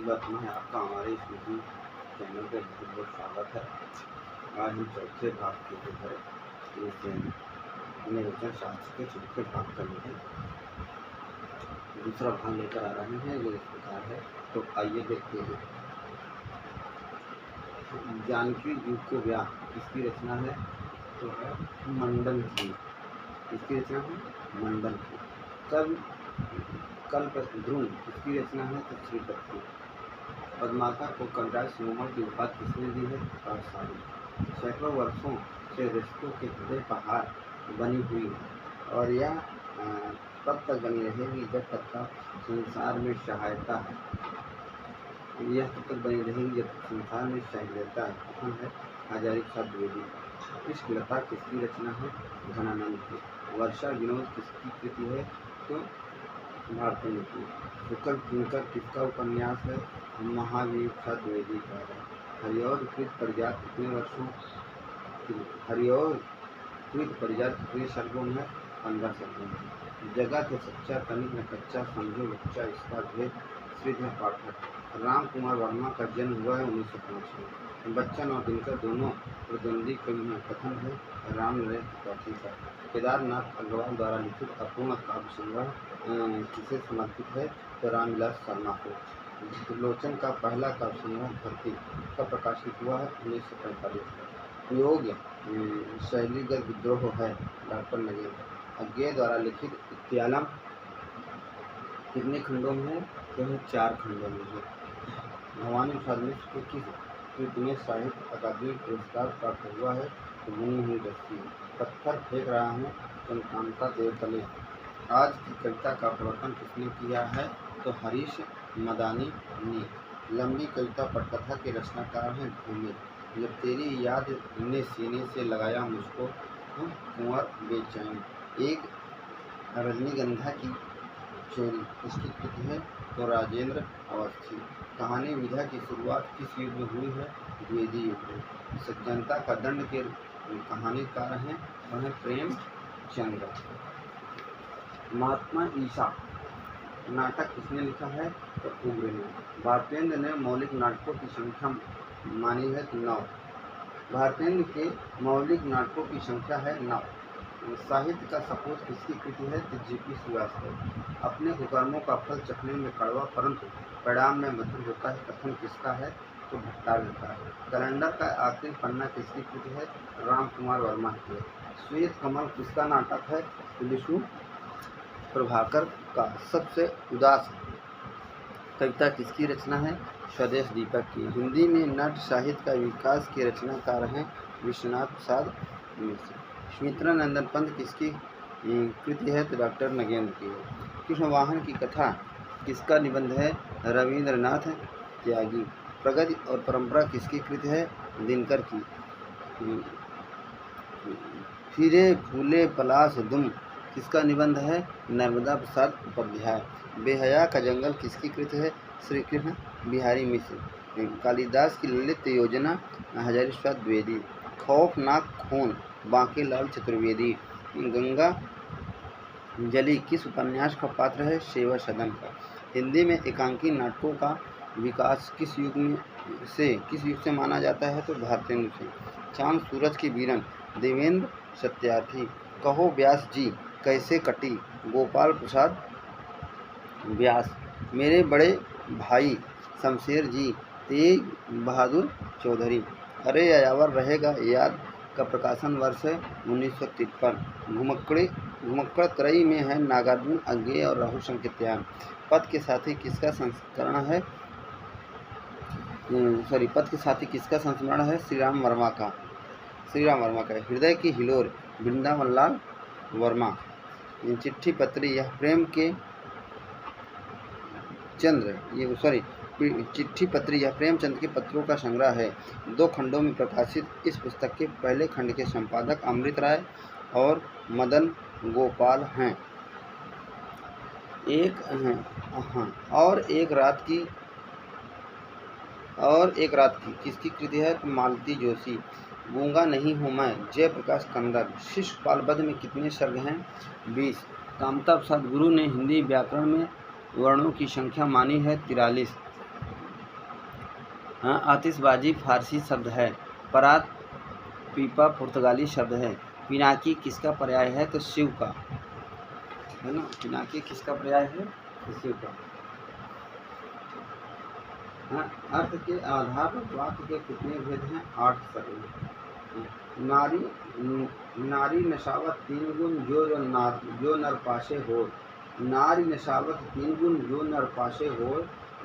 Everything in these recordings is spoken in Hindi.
एक बार पुनः आपका हमारे इस यूट्यूब चैनल पे बहुत बहुत स्वागत है। आज हम चौथे भाग के जो है इस निर्वचन शास्त्र के चौथे भाग का जो है दूसरा भाग लेकर आ रहे हैं, जो इस प्रकार है। तो आइए देखते हैं। जानकी युग को व्याह इसकी रचना है तो है मंडन की। इसकी रचना है मंडन की। कल्प ध्रुव इसकी रचना है तो श्रीपति। पद्माकर को कविराज शिरोमणि की उपाधि किसने दी है? पाठशाली। सैकड़ों वर्षों से रिश्तों के हृदय पहाड़ बनी हुई है और यह तब तक बनी रहेगी जब तक का संसार में सहायता है। यह तब तक बनी रहेगी जब तक संसार में सहायता है। कथन है हजारी प्रसाद द्विवेदी। इश्क लता किसकी रचना है? घनानंद की। वर्षा विनोद किसकी कृति है? तो भारतेंद्र की। शुक्ल किंकर किसका उपन्यास है? महावीर प्रसाद द्विवेदी का है। हरिऔध कृत परिजात कितने वर्षों? हरिऔध कृत परिजात कितने सर्गों में? 15 सर्गों में। जगत है सच्चा तनिक न कच्चा, समझो बच्चा इसका भेद, श्रीधर पाठक। राम कुमार वर्मा का जन्म हुआ है 1905 में। बच्चन और दिनकर दोनों प्रतिद्वंदी कवि हैं। कथन है राम नरेश त्रिपाठी का। केदारनाथ अग्रवाल द्वारा लिखित अपूर्ण काव्य संग्रह किसे समर्पित है? तो रामविलास शर्मा को। त्रिलोचन का पहला काव्य संग्रह धरती का प्रकाशित हुआ है 1945 में। योग शैलीगत विद्रोह है डॉक्टर नगेंद्र। अज्ञेय द्वारा लिखित इत्यालम कितने खंडों में है? तो 4 खंडों में है। भवानी प्रसाद मिश्र को किस कृति में साहित्य अकादमी पुरस्कार प्राप्त हुआ है? तो बुनी हुई रस्सी। पत्थर फेंक रहा हूँ चंद्रकांता देवतले। आज की कविता का प्रवर्तन किसने किया है? तो हरीश मदानी ने। लंबी कविता पटकथा के रचनाकार हैं भूमि। जब तेरी याद ने सीने से लगाया मुझको कुंवर बेचैन। एक रजनीगंधा की चोरी इसकी कृति है तो राजेंद्र अवस्थी। कहानी विधा की शुरुआत किस युग में हुई है? द्विवेदी युग में। सज्जनता का दंड के कहानीकार हैं वह प्रेमचंद। महात्मा ईसा नाटक किसने लिखा है? तो उग्र ने। भारतेंद्र ने मौलिक नाटकों की संख्या मानी है 9। भारतेंद्र के मौलिक नाटकों की संख्या है 9। साहित्य का सपूत किसकी कृति है? तो जीपी श्रीवास्तव। अपने कुकर्मों का फल चखने में कड़वा परंतु परिणाम में मधुर होता है। कथन किसका है? तो भट्टारक का है। कैलेंडर का आखिरी पन्ना किसकी कृति है? राम कुमार वर्मा की। श्वेत कमल किसका नाटक है? विष्णु प्रभाकर का। सबसे उदास कविता किसकी रचना है? स्वदेश दीपक की। हिंदी में नाट्य साहित्य का विकास के रचनाकार हैं विश्वनाथ प्रसाद मिश्र। सुमित्रानंदन पंत किसकी कृति है? तो डॉक्टर नगेंद्र की। कृष्णवाहन की कथा किसका निबंध है? रविंद्रनाथ त्यागी। प्रगति और परंपरा किसकी कृति है? दिनकर की। फिरे फूले पलाश दुम किसका निबंध है? नर्मदा प्रसाद उपाध्याय। बेहया का जंगल किसकी कृति है? श्री कृष्ण बिहारी मिश्र। कालिदास की ललित योजना हजारी प्रसाद द्विवेदी। खौफनाक खून बांकीलाल चतुर्वेदी। गंगा जली किस उपन्यास का पात्र है? सेवा सदन का। हिंदी में एकांकी नाटकों का विकास किस युग से माना जाता है? तो भारतेंद्र से। चांद सूरज की बीरन देवेंद्र सत्यार्थी। कहो व्यास जी कैसे कटी? गोपाल प्रसाद व्यास। मेरे बड़े भाई शमशेर जी तेज बहादुर चौधरी। अरे यायावर रहेगा याद का प्रकाशन वर्ष है 1953। घुमक्कड़ त्रयी में है नागार्जुन अज्ञेय और राहुल संकेतयान। पद के साथी किसका संस्करण है? पद के साथी किसका संस्मरण है? श्री राम वर्मा का। हृदय की हिलोर वृंदावन लाल वर्मा। चिट्ठी पत्री यह प्रेम के चिट्ठी पत्री यह प्रेमचंद के पत्रों का संग्रह है। 2 खंडों में प्रकाशित इस पुस्तक के पहले खंड के संपादक अमृत राय और मदन गोपाल हैं। एक रात की किसकी कृति है? तो मालती जोशी। गूंगा नहीं हूँ मैं जयप्रकाश कंदर। शिशुपाल वध में कितने सर्ग हैं? 20। कामता प्रसाद गुरु ने हिंदी व्याकरण में वर्णों की संख्या मानी है 43। आतिशबाजी फारसी शब्द है। परात पीपा पुर्तगाली शब्द है। पिनाकी किसका पर्याय है? तो शिव का, है ना। पिनाकी किसका पर्याय है? तो शिव का। अर्थ के आधार पर वाक्य के कितने भेद हैं? 8 सही। नारी नशावत 3 गुण जो नर पाशे हो। नारी नशावत 3 गुण जो नर पाशे हो।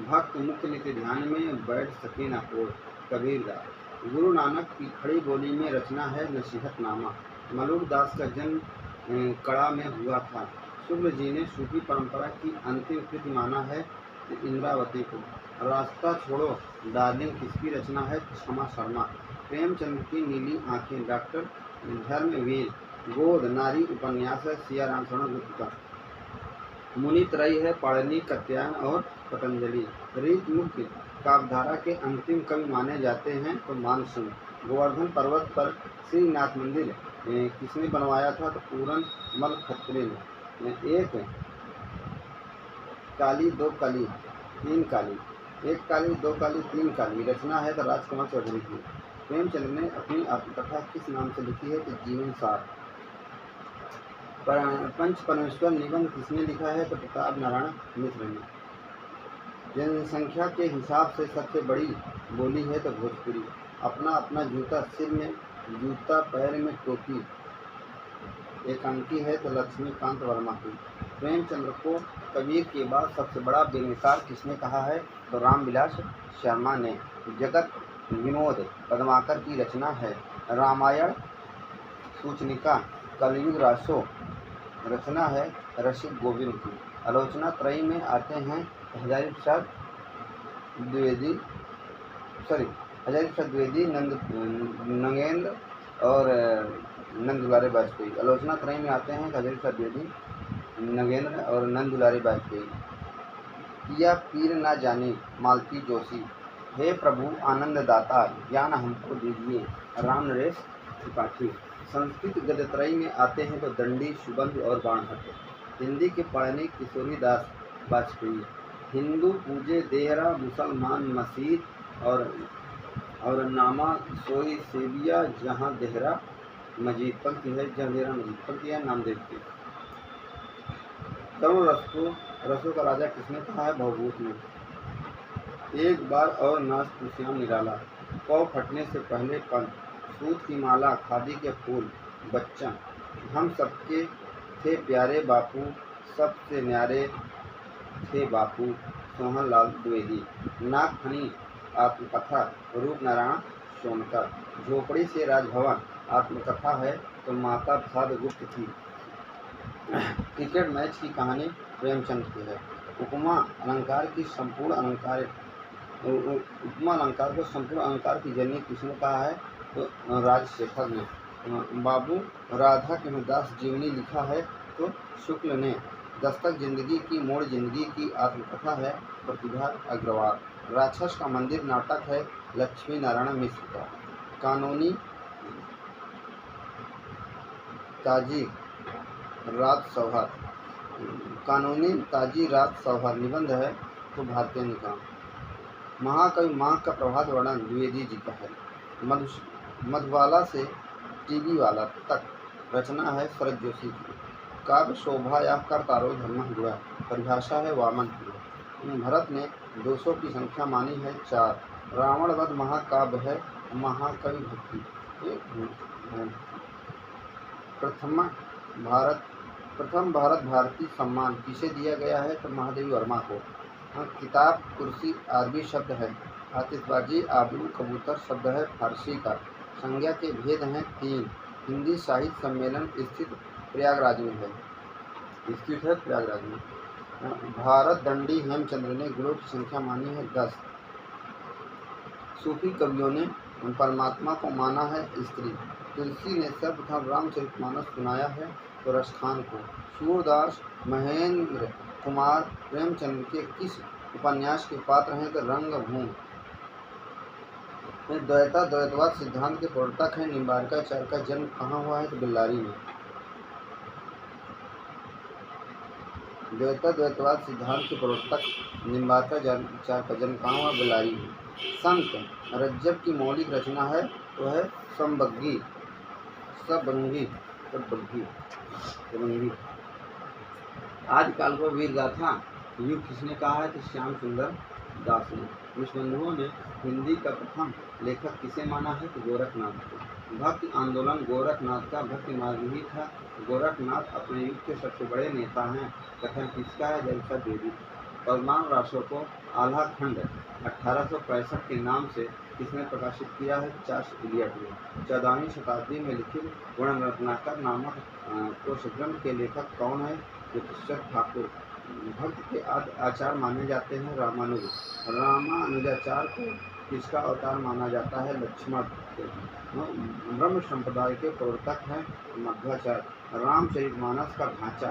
भक्त मुक्त नित्य ध्यान में बैठ सके न कोई। कबीरदास। गुरु नानक की खड़ी बोली में रचना है नसीहतनामा। मलूक दास का जन्म कड़ा में हुआ था। शुक्ल जी ने सूफी परंपरा की अंतिम कृति माना है इंद्रावती को। रास्ता छोड़ो डार्लिंग किसकी रचना है? क्षमा शर्मा। प्रेमचंद की नीली आंखें डॉक्टर धर्मवीर। गोद नारी उपन्यास है सियाराम शरण गुप्त का। मुनि त्रयी है पाणिनि, कात्यायन और पतंजलि। रीत मुक्ति काव्यधारा के अंतिम कवि माने जाते हैं तो मानसिंह। गोवर्धन पर्वत पर श्रीनाथ मंदिर किसने बनवाया था? तो पूरन मल खत्री ने। एक काली दो काली तीन काली, एक काली दो काली तीन काली रचना है तो राजकुमार चौधरी की। प्रेमचंद ने अपनी आत्मकथा किस नाम से लिखी है? तो जीवन सार। पंच परमेश्वर निबंध किसने लिखा है? तो प्रताप नारायण मिश्र ने। जनसंख्या के हिसाब से सबसे बड़ी बोली है तो भोजपुरी। अपना अपना जूता सिर में, जूता पैर में, टोपी एकांकी है तो लक्ष्मीकांत वर्मा की। प्रेमचंद्र को कबीर के बाद सबसे बड़ा व्यंग्यकार किसने कहा है? तो रामविलास शर्मा ने। जगत विनोद पद्माकर की रचना है। रामायण सूचनिका कलयुग रासो रचना है रसिक गोविंद की। आलोचना त्रयी में आते हैं हजारी प्रसाद द्विवेदी, नंगेंद्र और नंद दुलारे वाजपेयी। आलोचना त्रयी में आते हैं हजारी प्रसाद द्विवेदी, नगेंद्र और नंद दुलारे वाजपेयी। या पीर ना जाने मालती जोशी। हे प्रभु आनंद दाता ज्ञान हमको दीजिए राम नरेश त्रिपाठी। संस्कृत गद्यत्रयी में आते हैं तो दंडी, सुबंध और बाणभट्ट। हिंदी के पाणिनि किशोरी दास वाजपेयी। हिंदू पूजे देहरा, मुसलमान मस्जिद और नामा सोई सेबिया जहाँ देहरा मस्जिद। पंक्ति है जहाँ देहरा मस्जिद। पंक्ति है नामदेव की। करुण रसों का राजा किसने कहा है? भवभूत ने। एक बार और नाच तुलसीराम निराला। पौ फटने से पहले पंथ, सूत की माला, खादी के फूल, बच्चन, हम सबके थे प्यारे बापू, सबसे न्यारे थे बापू, सोहन लाल द्विवेदी। नागफनी आत्मकथा रूप नारायण सोनकर। झोपड़ी से राजभवन आत्मकथा है तो माता प्रसाद गुप्त की। क्रिकेट मैच की कहानी प्रेमचंद की है। उपमा अलंकार को संपूर्ण अलंकार की जननी किसने कहा है? तो राजशेखर ने। बाबू राधा के दास जीवनी लिखा है तो शुक्ल ने। दस्तक जिंदगी की मोड़ जिंदगी की आत्मकथा है प्रतिभा अग्रवाल। राक्षस का मंदिर नाटक है लक्ष्मी नारायण मिश्र का। कानूनी ताजी रात सौहार निबंध है तो भारतीय निकाम। महाकवि माघ का प्रभात वर्णन द्विवेदी जी का है। मधुबाला से टीवी वाला तक रचना है शरद जोशी की। काव्य शोभा या कर तारो धर्म गुणा परिभाषा है वामन की। भरत ने 200 की संख्या मानी है 4। रावण वध महाकाव्य है महाकवि भक्ति। प्रथम भारत भारती सम्मान किसे दिया गया है? तो महादेवी वर्मा को। किताब कुर्सी अरबी शब्द है। आतिशबाजी आबरू कबूतर शब्द है फारसी का। संज्ञा के भेद हैं 3। हिंदी साहित्य सम्मेलन स्थित प्रयागराज में है। भारत दंडी हेमचंद्र ने गुणों की संख्या मानी है 10। सूफी कवियों ने परमात्मा को माना है स्त्री। तुलसी ने सर्वप्रथम रामचरितमानस सुनाया है तो रसखान को। सूरदास महेंद्र कुमार प्रेमचंद के किस उपन्यास के पात्र हैं? तो रंगभूमि। द्वैतवाद सिद्धांत के प्रवर्तक हैं निम्बार्काचार्य का जन्म कहाँ हुआ है? तो बेल्लारी में। द्वैता द्वैतवाद सिद्धांत के प्रवर्तक निम्बार्का जनकांव बेलारी हैं। संत रज्जब की मौलिक रचना है तो है सबंगी। आदिकाल को वीर गाथा युग किसने कहा है तो श्याम सुंदर दास ने। विश्वबंधुओं ने हिंदी का प्रथम लेखक किसे माना है तो गोरखनाथ को। भक्ति आंदोलन गोरखनाथ का भक्ति मार्ग ही था। गोरखनाथ अपने युग के सबसे बड़े नेता हैं। कथन किसका है जलसा देवी। परमाणु राशों को आल्हा खंड 1865 के नाम से किसने प्रकाशित किया है चार्ल्स इलियट ने। 14वीं शताब्दी में लिखित गुणरत्नाकर नामक कोश ग्रंथ के लेखक कौन है तो कृष्ण ठाकुर। भक्त के आचार माने जाते हैं रामानुज। रामानुजाचार को किसका अवतार माना जाता है लक्ष्मण। ब्रह्म संप्रदाय के प्रवर्तक हैं मध्वाचार्य। रामचरितमानस का ढांचा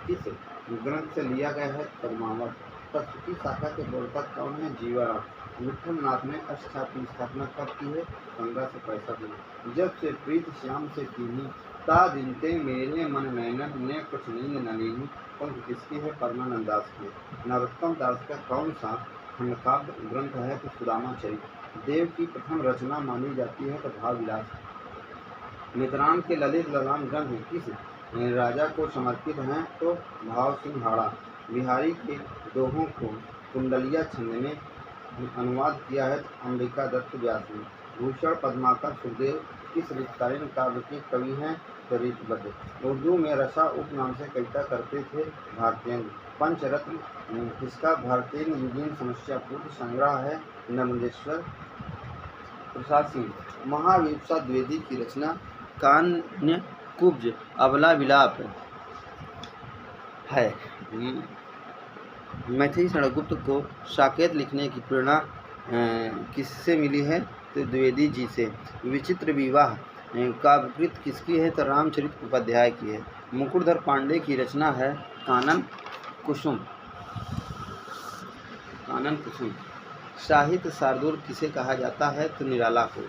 किस ग्रंथ से लिया गया है परमावत। तत्व की शाखा के प्रवर्तक कौन है जीवाराम। विठल नाथ ने अष्टछात्र की स्थापना कब की है 1565 में। जब से प्रीत श्याम से कीनी ता दिन ते मेरे मन नैनन ने कुछ नींद न लीनी। पंख किसकी है परमानंद दास की। नरोत्तम दास का कौन सा खंडकाव्य ग्रंथ है तो सुदामा चरित। देव की प्रथम रचना मानी जाती है तो भाव विलास। मित्रान के ललित ललाम ग्रंथ किस राजा को समर्पित हैं तो भाव सिंहाड़ा। बिहारी के दोहों को कुंडलिया छंद में अनुवाद किया है तो अंबिका दत्त व्यास ने। भूषण पद्माकर सुखदेव किस ऋतकालीन काव्य के कवि हैं तो ऋतबद्ध। उर्दू में रसा उपनाम से कविता करते थे भारतेंद्र। पंचरत्न किसका भारतीय युगीन समस्या पूर्ण संग्रह है नर्मदेश्वर प्रसाद सिंह। महावीपसा द्विवेदी की रचना कान्य कुब्ज अबला विलाप है। मैथिली षणगुप्त को साकेत लिखने की प्रेरणा किससे मिली है तो द्विवेदी जी से। विचित्र विवाह काव्यकृत किसकी है तो रामचरित उपाध्याय की है। मुकुटधर पांडे की रचना है कानन कुसुम। साहित्य शार्दूल किसे कहा जाता है तो निराला को।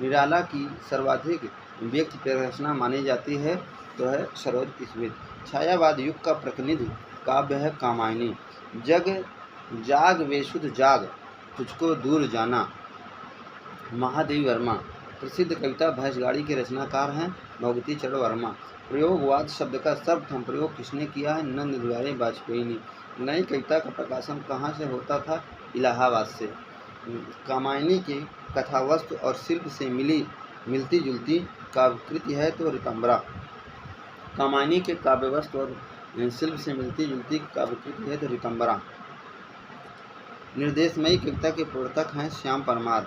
निराला की सर्वाधिक व्यक्ति रचना मानी जाती है तो है सरोज स्मित। छायावाद युग का प्रतिनिधि काव्य है कामायनी। जग जाग वेशुद्ध जाग तुझको दूर जाना महादेवी वर्मा। प्रसिद्ध कविता भैंसगाड़ी के रचनाकार हैं भगवती चरण वर्मा। प्रयोगवाद शब्द का सर्वप्रथम प्रयोग किसने किया है नंद दुलारी वाजपेयी ने। नई कविता का प्रकाशन कहाँ से होता था इलाहाबाद से। कामायनी की कथावस्तु और शिल्प से मिलती जुलती काव्यकृति है तो ऋतंबरा। कामायनी के काव्यवस्तु और शिल्प से मिलती जुलती काव्यकृति है तो ऋतंबरा। निर्देशमयी कविता के प्रवर्तक हैं श्याम परमार।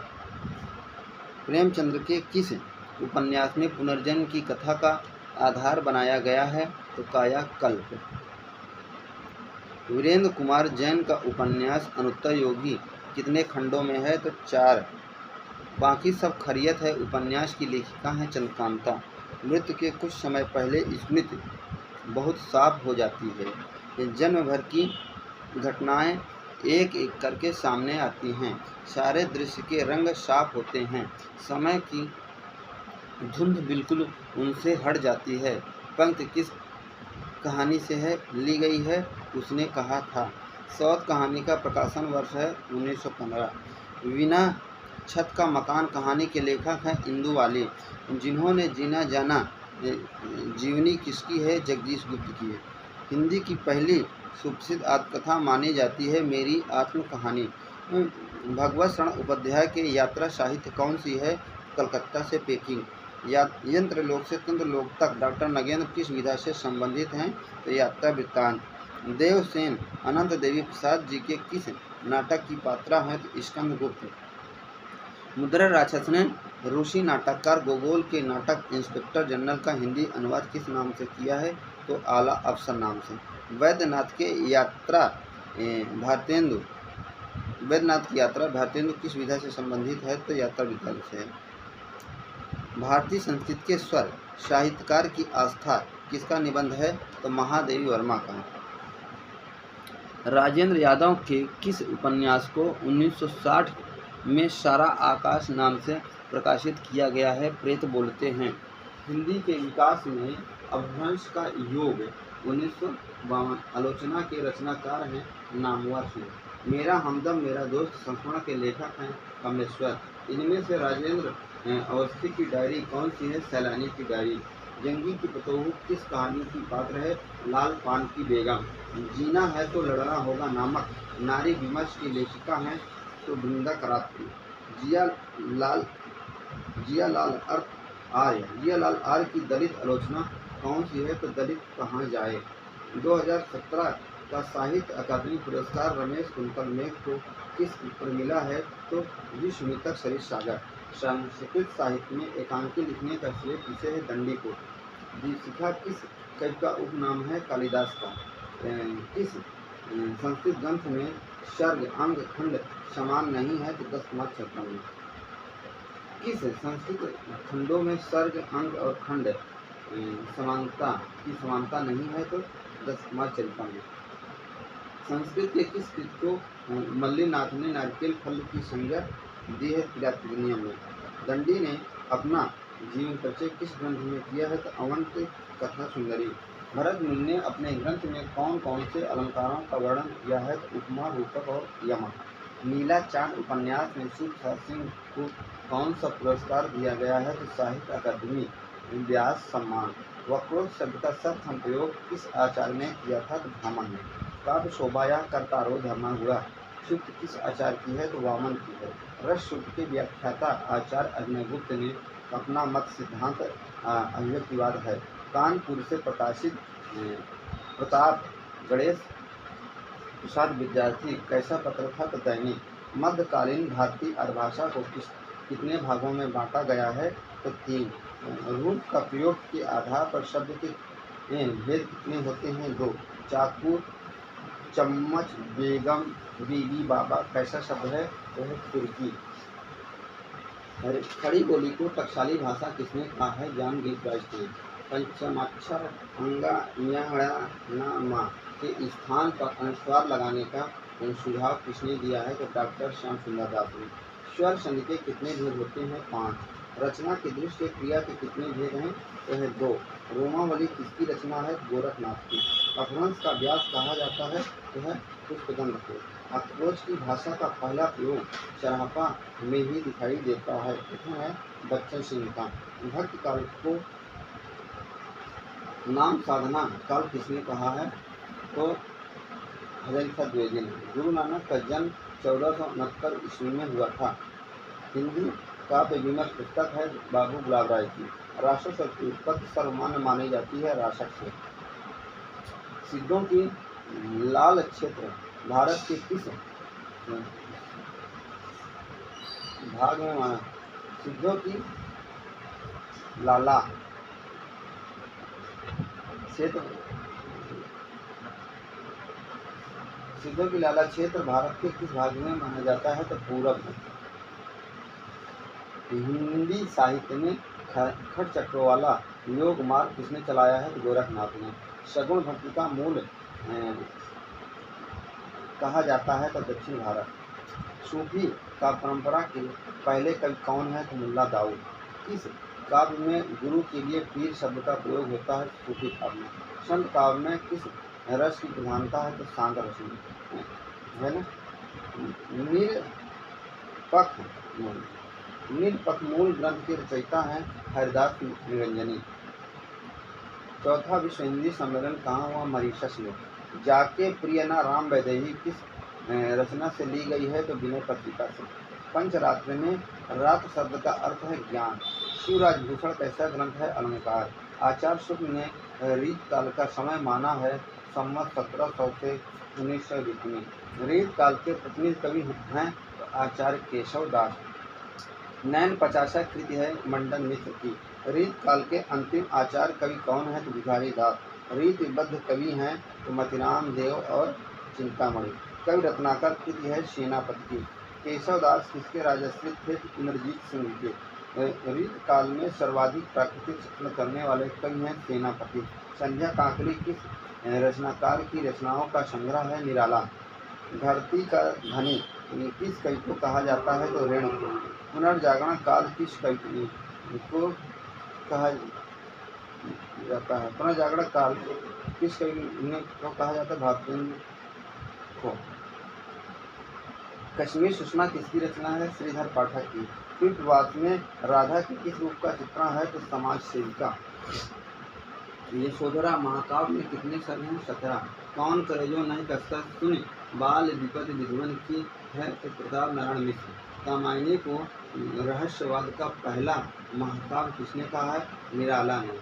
प्रेमचंद्र के किस उपन्यास में पुनर्जन्म की कथा का आधार बनाया गया है तो कायाकल्प। वीरेंद्र कुमार जैन का उपन्यास अनुत्तर योगी कितने खंडों में है तो 4। बाकी सब खरियत है उपन्यास की लेखिका हैं चंद्रकांता। मृत्यु के कुछ समय पहले स्मृति बहुत साफ हो जाती है। जन्म भर की घटनाएं एक एक करके सामने आती हैं। सारे दृश्य के रंग साफ होते हैं। समय की धुंध बिल्कुल उनसे हट जाती है। पंक्ति किस कहानी से है ली गई है उसने कहा था। सौत कहानी का प्रकाशन वर्ष है 1915। बिना छत का मकान कहानी के लेखक हैं इंदु वाली। जिन्होंने जीना जाना जीवनी किसकी है जगदीश गुप्त की है। हिंदी की पहली सुप्रसिद्ध आत्मकथा मानी जाती है मेरी आत्म कहानी। भगवत शरण उपाध्याय के यात्रा साहित्य कौन सी है कलकत्ता से पेकिंग। यंत्र लोक से तंत्र लोक तक डॉक्टर नगेंद्र किस विधा से संबंधित हैं तो यात्रा वृत्तांत। देवसेन अनंत देवी प्रसाद जी के किस नाटक की पात्रा हैं तो स्कंद गुप्त। मुद्रा राक्षस ने रूसी नाटककार गोगोल के नाटक इंस्पेक्टर जनरल का हिंदी अनुवाद किस नाम से किया है तो आला अफसर नाम से। वैद्यनाथ की यात्रा भारतेंदु किस विधा से संबंधित है तो यात्रा वृत्तांत से है। भारतीय संस्कृत के स्वर साहित्यकार की आस्था किसका निबंध है तो महादेवी वर्मा का। राजेंद्र यादव के किस उपन्यास को 1960 में सारा आकाश नाम से प्रकाशित किया गया है प्रेत बोलते हैं। हिंदी के विकास में अपभ्रंश का योग 1952। आलोचना के रचनाकार हैं नामवर सिंह। मेरा हमदम मेरा दोस्त संस्मरण के लेखक हैं कमलेश्वर। इनमें से राजेंद्र अवस्थी की डायरी कौन सी है? सैलानी की डायरी। जंगी की पतोहू किस कहानी की पात्र है? लाल पान की बेगम। जीना है तो लड़ना होगा नामक नारी विमर्श की लेखिका हैं तो बृंदा करात्री। जिया लाल जिया लाल आर्य की दलित आलोचना कौन सी है? तो दलित कहाँ जाए। 2017 का साहित्य अकादमी पुरस्कार रमेश कुंतल को किस पर मिला है? तो विश्वमित्र सरित सागर। संस्कृत साहित्य में एकांकी लिखने का श्रेय किसे है? दंडी को। दीपशिखा किस कवि का उपनाम है? कालिदास का। किस संस्कृत ग्रंथ में सर्ग अंग खंड समान नहीं है? तो 10 किस संस्कृत खंडों में सर्ग अंग और खंड समानता नहीं है? तो 10 संस्कृत के किस कृत को मल्लीनाथ ने नारिकेल फल की संज्ञा दी है? तिलात्रिनियम में। दंडी ने अपना जीवन परिचय किस ग्रंथ में किया है? तो अवंत कथा सुंदरी। भरत मुनि ने अपने ग्रंथ में कौन कौन से अलंकारों का वर्णन किया है? तो उपमा, रूपक और यमक। नीला चांद उपन्यास में शिव सिंह को कौन सा पुरस्कार दिया गया है? तो साहित्य अकादमी व्यास सम्मान। वक्रोध शब्द का सत्सम प्रयोग किस आचार्य ने किया था? तो भामह ने। काव्य शोभा या कर्तारो धर्मा हुआ सूक्त किस आचार्य की है? तो वामन की है। रस सूक्त के व्याख्याता आचार्य अग्निगुप्त ने अपना मत सिद्धांत अभिव्यक्तिवाद है। कानपुर से प्रकाशित प्रताप गणेश प्रसाद विद्यार्थी कैसा पत्र था? तो दैनिक। मध्यकालीन भारतीय अरभाषा को कितने भागों में बांटा गया है? तो 3। रूप का प्रयोग के आधार पर शब्द के भेद कितने होते हैं? 2। चाकू, चम्मच, बेगम, बीबी, बाबा कैसा शब्द है? तो है तुर्की। खड़ी बोली को टकसाली भाषा किसने कहा है? जॉन गिलक्राइस्ट ने। पंचमाक्षर अंगा ञ मा के स्थान पर अनुस्वार लगाने का सुझाव किसने दिया है? तो डॉक्टर श्याम सुंदर दास ने। स्वर संधि के कितने भेद होते हैं? 5। रचना के दृश्य क्रिया के कितने भेद हैं? तो है 2। रोमावली किसकी रचना है? गोरखनाथ की। अपभ्रंश का व्यास कहा जाता है? तो है पुष्पदंड को। अखरोज की भाषा का पहला प्रयोग चरहपा में ही दिखाई देता है। प्रथम है बच्चन सिंह का। भक्ति काल को नाम साधना काल किसने कहा है? तो हज़रत द्विवेदी ने। गुरु नानक का जन्म 1469 ईस्वी में हुआ था। हिंदी काव्य विमर्श पुस्तक है बाबू गुलाब राय की। राशक शब्द की उत्पत्ति सर्वमान्य मानी जाती है राशक से। सिद्धों की लाल क्षेत्र भारत के किस भाग में माना? सिद्धों की लाला क्षेत्र भारत के किस भाग में माना जाता है? तो पूरब में। हिंदी साहित्य में खट चक्रवाला योग मार्ग किसने चलाया है? तो गोरखनाथ ने। सगुण भक्ति का मूल कहा जाता है? तो दक्षिण भारत। सूफी का परंपरा के पहले कवि कौन है? तो मुल्ला दाऊद। किस काव्य में गुरु के लिए पीर शब्द का प्रयोग होता है? सूफी काव्य में। संत काव्य में किस रस की प्रधानता है? तो शांत रस में है ना। निरपख मूल ग्रंथ के रचयिता हैं हरिदास निरंजनी। चौथा विश्व हिंदी सम्मेलन कहाँ हुआ? मॉरीशस में। जाके प्रिय ना राम वैदेही किस रचना से ली गई है? तो विनय पत्रिका से। पंचरात्र में रात्र शब्द का अर्थ है ज्ञान। शिवराजभूषण कैसा ग्रंथ है? अलंकार। आचार्य शुक्ल ने रीत काल का समय माना है संवत 1700 से 1900 रीत में। रीत काल के प्रतिनिधि कवि हैं तो आचार्य केशव दास। नैन 50 कृति है मंडन मिश्र की। रीत काल के अंतिम आचार्य कवि कौन है? तो भिखारी दास। रीतिबद्ध कवि हैं तो मतिराम देव और चिंतामणि। कवि रत्नाकर कृति है सेनापति की। केशव दास किसके राजश्रित थे? इंद्रजीत सिंह के। रीत काल में सर्वाधिक प्राकृतिक चित्रण करने वाले कवि हैं सेनापति। संध्या काकली किस रचनाकार की रचनाओं का संग्रह है? निराला। धरती का धनी किस कवि को कहा जाता है? तो ऋण को। पुनर्जागरण काल किस कवि को कहा जाता है। पुनर्जागरण काल किस कवि ने को कहा जाता है? भारतेंदु को। कश्मीर सुषमा किसकी रचना है? श्रीधर पाठक की। कृतवास में राधा के किस रूप का चित्रण है? तो समाज सेविका। यशोधरा महाकाव्य में कितने सर्ग हैं? 17। कौन करे जो नहीं कसकर सुने बाल विपद विद्वन की है? तो प्रताप नारायण मिश्र। रामायणी को रहस्यवाद का पहला महाकाव्य किसने कहा है? निराला ने।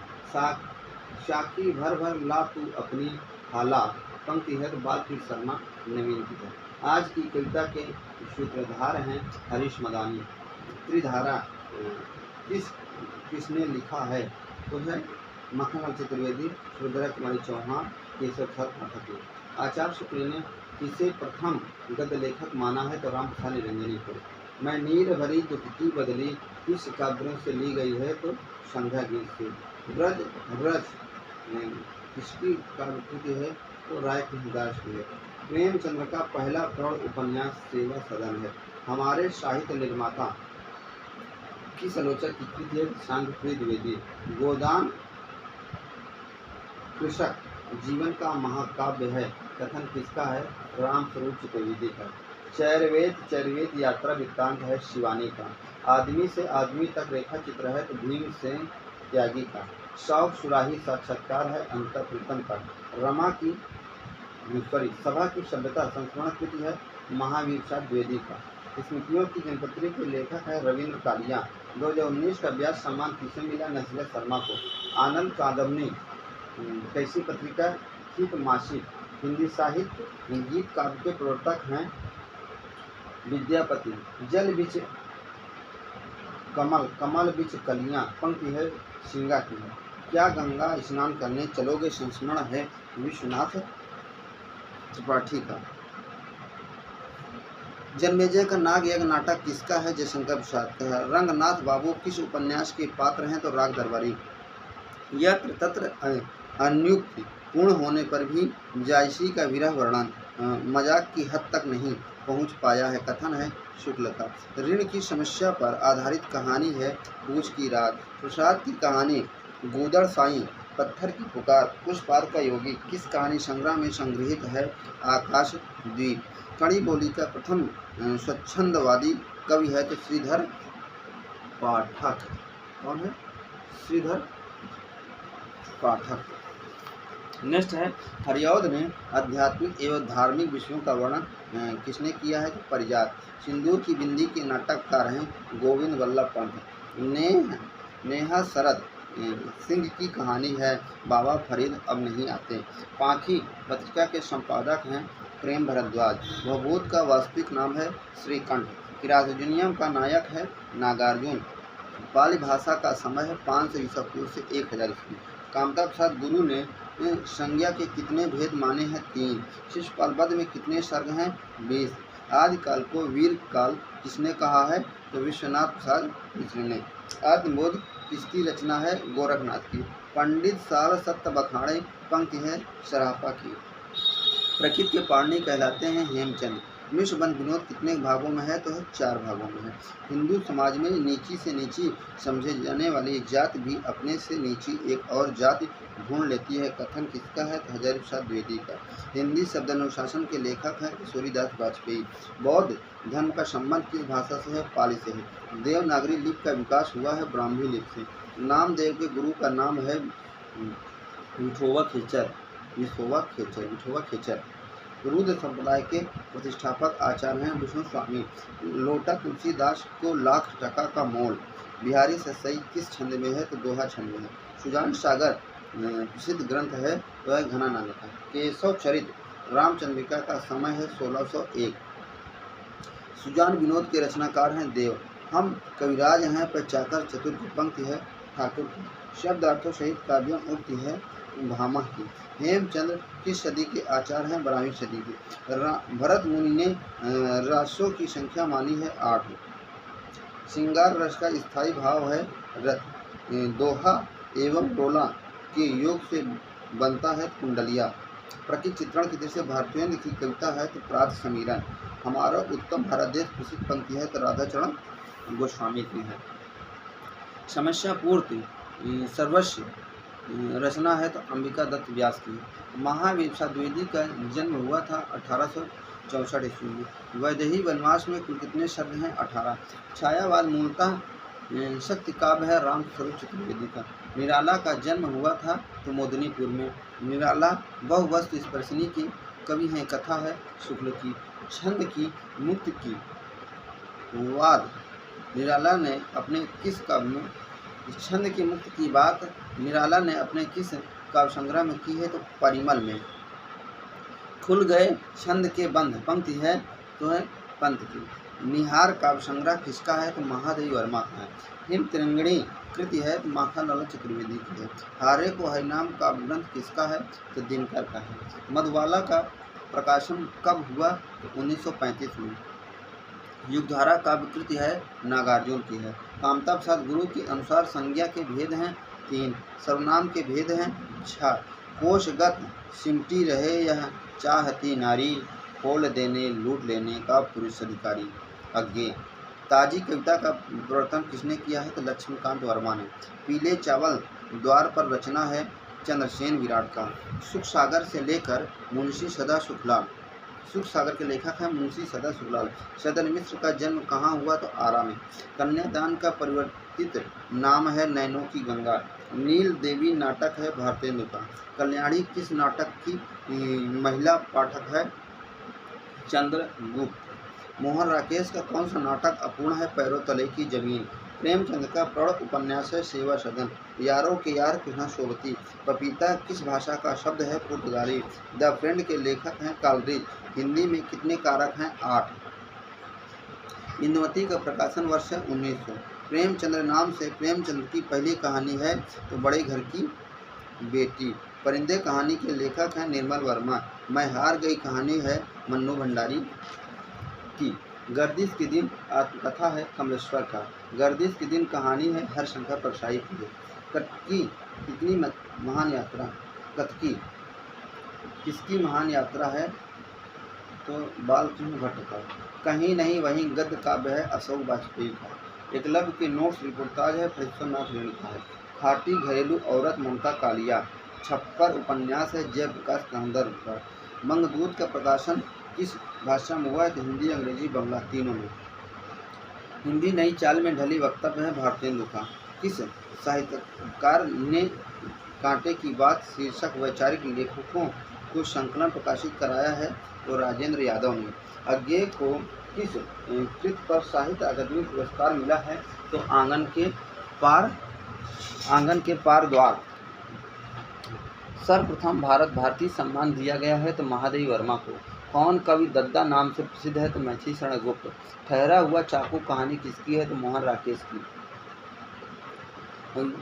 साकी भर भर ला तू अपनी हालात पंक्ति है तो बालकृष्ण शर्मा नवीन की है। आज की कविता के सूत्रधार हैं हरीश मदानी। त्रिधारा किसने लिखा है? तो है मखनलाल चतुर्वेदी, सुभद्रा कुमारी चौहान, केशव पाठक। आचार्य शुक्ल ने किसे प्रथम गद्य लेखक माना है? तो राम प्रसाद निरंजनी को। मैं नीर भरी दुख की बदली किस काव्यों से ली गई है? तो संध्या गीत से। ब्रज किसकी काव्यकृति है? तो राय कृष्णदास की है। प्रेमचंद्र का पहला प्रौढ़ उपन्यास सेवा सदन है। हमारे साहित्य निर्माता किस आलोचक की कृति है? शांतिप्रिय द्विवेदी। गोदान कृषक जीवन का महाकाव्य है, कथन किसका है? रामस्वरूप चतुर्वेदी का। चैरवेद यात्रा वृत्तांत है शिवानी का। आदमी से आदमी तक रेखा चित्र है तो भीमसेन त्यागी का। शौक सुराही साक्षात्कार है अंतर प्रीतम का। रमा की सभा की सभ्यता संस्मरण कृति है महावीर शाह द्विवेदी का। स्मृतियों की जनपत्री के लेखक है रविंद्र कालिया। 2019 का व्यास सम्मान किसे मिला? नसीला शर्मा को। आनंद कादम्बनी कैसी पत्रिका? हित मासिक। हिंदी साहित्य गीत काव्य के प्रवर्तक हैं विद्यापति। जल बिच कमल, कमल बिच कलियां पंक्ति है सिंगा की है। क्या गंगा स्नान करने चलोगे? संस्मरण है विश्वनाथ त्रिपाठी का। जन्मेजय का नाग यज्ञ नाटक किसका है? जयशंकर प्रसाद का है। रंगनाथ बाबू किस उपन्यास के पात्र हैं? तो राग दरबारी। यत्र तत्र अनुयुक्ति पूर्ण होने पर भी जायसी का विरह वर्णन मजाक की हद तक नहीं पहुंच पाया है, कथन है शुक्ल का। ऋण की समस्या पर आधारित कहानी है पूछ की रात। प्रसाद की कहानी गूदड़ साई, पत्थर की पुकार, पुष्पार का योगी किस कहानी संग्रह में संग्रहित है? आकाश द्वीप। कड़ी बोली का प्रथम स्वच्छंदवादी कवि है तो श्रीधर पाठक। कौन है? श्रीधर पाठक। नेक्स्ट है हरिऔध में आध्यात्मिक एवं धार्मिक विषयों का वर्णन किसने किया है? तो परिजात। सिंदूर की बिंदी के नाटककार हैं गोविंद वल्लभ पंत। नेहा शरद सिंह की कहानी है बाबा फरीद अब नहीं आते। पाखी पत्रिका के संपादक हैं प्रेम भरद्वाज। भवभूत का वास्तविक नाम है श्रीकंठ। किरातजुनियम का नायक है नागार्जुन। पाली भाषा का समय है 500 ईसा पूर्व से 1000 ईस्वी। कामता प्रसाद गुरु ने संज्ञा के कितने भेद माने हैं? 3। शिशुपाल वध में कितने सर्ग हैं? 20। आदिकाल को वीर काल किसने कहा है? तो विश्वनाथ प्रसाद मिश्र ने। आत्मबोध किसकी रचना है? गोरखनाथ की। पंडित साल सत्य बखाड़े पंक्ति है सराफा की। प्रकृति के पारणी कहलाते हैं हेमचंद। विश्वबंध विनोद कितने भागों में है? तो 4 भागों में है। हिंदू समाज में नीची से नीची समझे जाने वाली जाति भी अपने से नीची एक और जाति ढूंढ लेती है, कथन किसका है? तो हजारी प्रसाद द्विवेदी का। हिंदी शब्दानुशासन के लेखक हैं किशोरीदास वाजपेयी। बौद्ध धर्म का संबंध किस भाषा से है? पाली से है। देवनागरी लिपि का विकास हुआ है ब्राह्मी लिपि से। नामदेव के गुरु का नाम है विठोबा खेचर। रुद्र संप्रदाय के प्रतिष्ठापक आचार्य हैं विष्णु स्वामी। लोटा तुलसीदास को लाख टका का मोल। बिहारी ससई किस छंद में है? तो दोहा छंद में है। सुजान सागर प्रसिद्ध ग्रंथ है वह घना नाम का। केशव चरित रामचंद्रिका का समय है 1601। सुजान विनोद के रचनाकार हैं देव। हम कविराज हैं पर चाकर चतुर की पंक्ति है ठाकुर की। शब्दार्थों सहित काव्य उक्ति है भामा की। हेमचंद्र किस सदी के आचार्य हैं? 12वीं सदी के। भरत मुनि ने रासों की संख्या मानी है 8। श्रृंगार रस का स्थायी भाव है रथ। दोहा एवं डोला के योग से बनता है कुंडलिया। प्रकृति चित्रण की दृष्टि से भारतीयों की कविता है तो प्रात समीरण। हमारा उत्तम भारत देश प्रसिद्ध पंक्ति है तो राधाचरण गोस्वामी की है। समस्या पूर्ति सर्वस्व रचना है तो अंबिका दत्त व्यास की। महावीर द्विवेदी का जन्म हुआ था 1864 ईस्वी में। वैदेही वनवास में कुल कितने शब्द हैं? 18। छायावाद मूलतः शक्ति काव्य है राम स्वरूप चतुर्वेदी का। निराला का जन्म हुआ था तो मोदनीपुर में। निराला बहुवस्तु स्पर्शिनी की कवि हैं, कथा है शुक्ल की। छंद की मुक्त की वाद निराला ने अपने किस काव्य में, छंद की मुक्त की बात निराला ने अपने किस काव्य संग्रह में की है? तो परिमल में। खुल गए छंद के बंध पंक्ति है तो है पंत की। निहार काव्य संग्रह किसका है? तो महादेवी वर्मा का है। हिम तिरंगणी कृति है तो माखनलाल चतुर्वेदी की है। हारे को हरिनाम काव्य ग्रंथ किसका है? तो दिनकर का है। मधुबाला का प्रकाशन कब हुआ? तो 1935 में। युगधारा काव्य कृति है नागार्जुन की है। कामता प्रसाद गुरु के अनुसार संज्ञा के भेद हैं 3, सर्वनाम के भेद हैं 6। कोशगत सिमटी रहे यह चाहती नारी, खोल देने लूट लेने का पुरुष अधिकारी। अज्ञे ताजी कविता का प्रवर्तन किसने किया है? तो लक्ष्मीकांत वर्मा ने। पीले चावल द्वार पर रचना है चंद्रसेन विराट का। सुख सागर से लेकर मुंशी सदा सुखलाल, सुख सागर के लेखक हैं मुंशी सदा सुखलाल। सदन मिश्र का जन्म कहाँ हुआ? तो आरा में। कन्यादान का परिवर्तित नाम है नैनों की गंगा। नील देवी नाटक है भारतेंदु का। कल्याणी किस नाटक की महिला पाठक है? चंद्रगुप्त। मोहन राकेश का कौन सा नाटक अपूर्ण है? पैरों तले की जमीन। प्रेमचंद का प्रौढ़ उपन्यास है सेवा सदन। यारों के यार कृष्णा सोबती। पपीता किस भाषा का शब्द है? पुर्तगाली। द फ्रेंड के लेखक हैं कालरीज। हिंदी में कितने कारक हैं? 8। इंदुमती का प्रकाशन वर्ष है 1900। प्रेमचंद्र नाम से प्रेमचंद्र की पहली कहानी है तो बड़े घर की बेटी। परिंदे कहानी के लेखक हैं निर्मल वर्मा। मैं हार गई कहानी है मन्नू भंडारी की। गर्दिश के दिन आत्मकथा है कमलेश्वर का। गर्दिश के दिन कहानी है हरशंकर परसाई की। कटकी कितनी महान यात्रा? कटकी किसकी महान यात्रा है? तो बालकृष्ण भट्ट का। कहीं नहीं वहीं गद्य काव्य है अशोक वाजपेयी का। एकलव्य के नोट्स रिपोर्टाज है फरीदनाथ रेणुका है। खाटी घरेलू औरत ममता कालिया। छप्पर उपन्यास है जयप्रकाश कांदर का। मंगदूत का प्रकाशन किस भाषा में हुआ है? तो हिंदी अंग्रेजी बांग्ला तीनों में। हिंदी नई चाल में ढली वक्तव्य है भारतेंदु का। किस साहित्यकार ने कांटे की बात शीर्षक वैचारिक लेखकों को संकलन प्रकाशित कराया है? तो राजेंद्र यादव ने। अज्ञे को किस कृत पर साहित्य अकादमी पुरस्कार मिला है? तो आंगन के पार द्वार। सर्वप्रथम भारत भारती सम्मान दिया गया है तो महादेवी वर्मा को। कौन कवि दद्दा नाम से प्रसिद्ध है? तो मैथिली शरण गुप्त। ठहरा हुआ चाकू कहानी किसकी है? तो मोहन राकेश की।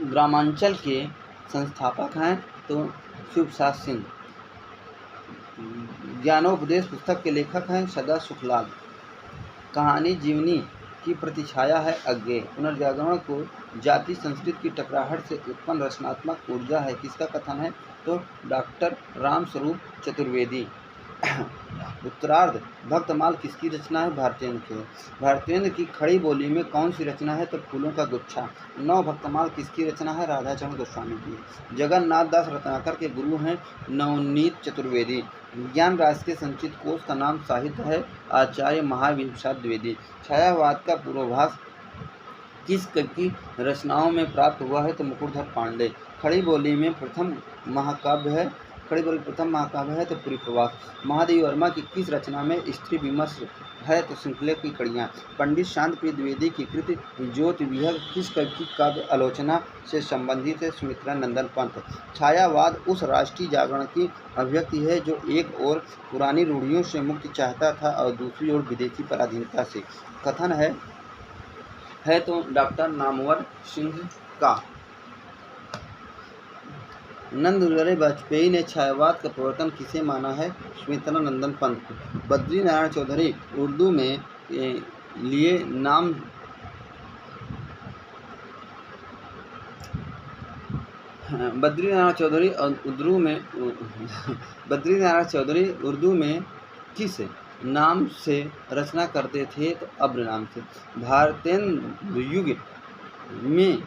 ग्रामांचल के संस्थापक हैं तो शिवप्रसाद सिंह। ज्ञानोपदेश पुस्तक के लेखक हैं सदा सुखलाल। कहानी जीवनी की प्रतिछाया है अज्ञे। पुनर्जागरण को जाति संस्कृति की टकराहट से उत्पन्न रचनात्मक ऊर्जा है किसका कथन है? तो डॉक्टर राम स्वरूप चतुर्वेदी। उत्तरार्ध भक्तमाल किसकी रचना है? भारतेंदु की। भारतेंदु की खड़ी बोली में कौन सी रचना है? तो फूलों का गुच्छा। 9 भक्तमाल किसकी रचना है? राधाचरण गोस्वामी की। जगन्नाथ दास रत्नाकर के गुरु हैं नवनीत चतुर्वेदी। ज्ञान राशि के संचित कोश का नाम साहित्य है आचार्य महावीर प्रसाद द्विवेदी। छायावाद का पूर्वाभास किस की रचनाओं में प्राप्त हुआ है? तो मुकुटधर पांडे। खड़ी बोली में प्रथम महाकाव्य है तो पूरी प्रवास। महादेवी वर्मा की किस रचना में स्त्री विमर्श है? तो श्रृंखला की कड़ियाँ। पंडित शांत प्रिय द्विवेदी की कृति ज्योति विहर किस कवि की काव्य आलोचना से संबंधित है? सुमित्रा नंदन पंत। छायावाद उस राष्ट्रीय जागरण की अभिव्यक्ति है जो एक ओर पुरानी रूढ़ियों से मुक्ति चाहता था और दूसरी ओर विदेशी पराधीनता से। कथन है तो डॉक्टर नामवर सिंह का। नंदलाल वाजपेयी ने छायावाद का प्रवर्तन किसे माना है? सुमित्रा नंदन पंत को। बद्री नारायण चौधरी उर्दू में लिए नाम बद्री नारायण चौधरी उर्दू में किस नाम से रचना करते थे? तो अब्र नाम से। भारतेंदु युग में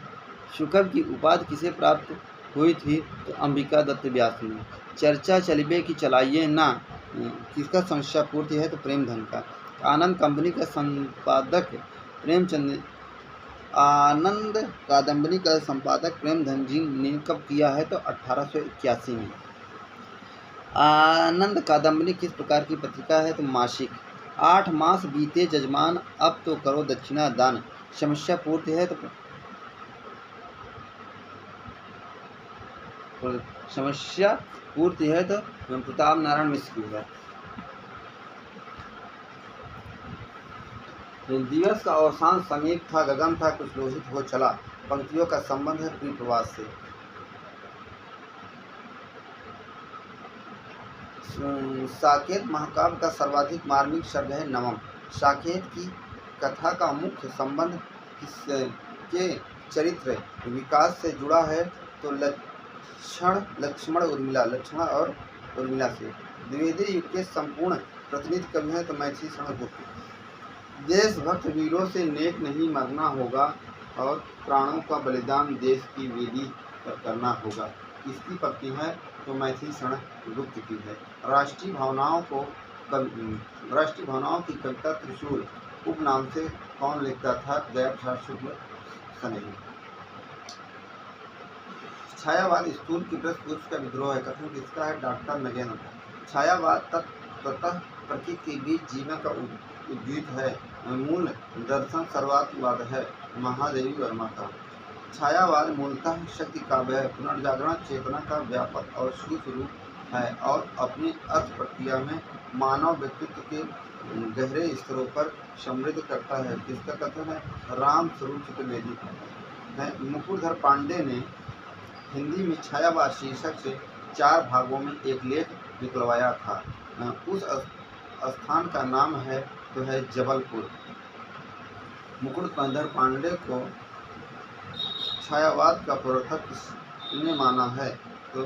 शुक्र की उपाधि किसे प्राप्त हुई थी तो अंबिका दत्त व्यास ने। चर्चा चलिबे की चलाइए ना किसका समस्या पूर्ति है तो प्रेमधन का। आनंद कंपनी का संपादक प्रेमचंद आनंद कादम्बरी का संपादक प्रेमधन जी ने कब किया है तो 1881 में। आनंद कादम्बरी किस प्रकार की पत्रिका है तो मासिक। 8 मास बीते जजमान अब तो करो दक्षिणा दान समस्या पूर्ति है तो समस्या पूर्ति है तो प्रताप नारायण मिश्र की है। दिवस का अवसान समीप था, गगन था कुछ लोहित हो चला। पंक्तियों का संबंध है प्रिय प्रवास से। साकेत महाकाव्य का सर्वाधिक मार्मिक शब्द है नवम। साकेत की कथा का मुख्य संबंध किसके चरित्र विकास से जुड़ा है तो लक्ष्मण और उर्मिला से। द्विवेदी युग के संपूर्ण प्रतिनिधि कवि हैं तो मैथिली शरण गुप्त। देशभक्त वीरों से नेक नहीं मरना होगा और प्राणों का बलिदान देश की वेदी पर करना होगा। इसकी पत्नी है तो मैथिली शरण गुप्त की है। राष्ट्रीय भावनाओं की कविता त्रिशूल उपनाम से कौन लिखता था दया प्रसाद शुक्ल सनेही। छायावाद स्थूल की पुष्प का विद्रोह है कथन किसका है डॉक्टर नगेंद्र। छायावाद ततः प्रकृति के बीच जीवन का उद्गीत है। मूल दर्शन सर्वात्मवाद है महादेवी वर्मा का। छायावाद मूलतः शक्ति काव्य है, पुनर्जागरण चेतना का व्यापक और सूक्ष्म रूप है और अपनी अर्थ प्रक्रिया में मानव व्यक्तित्व के गहरे स्तरों पर समृद्ध करता है। जिसका कथन है राम स्वरूप चतुर्वेदी है। मुकुटधर पांडे ने हिंदी में छायावाद शीर्षक से 4 भागों में एक लेख निकलवाया था। उस स्थान का नाम है तो है जबलपुर। मुकुटधर पांडे को छायावाद का प्रवर्तक किसने माना है तो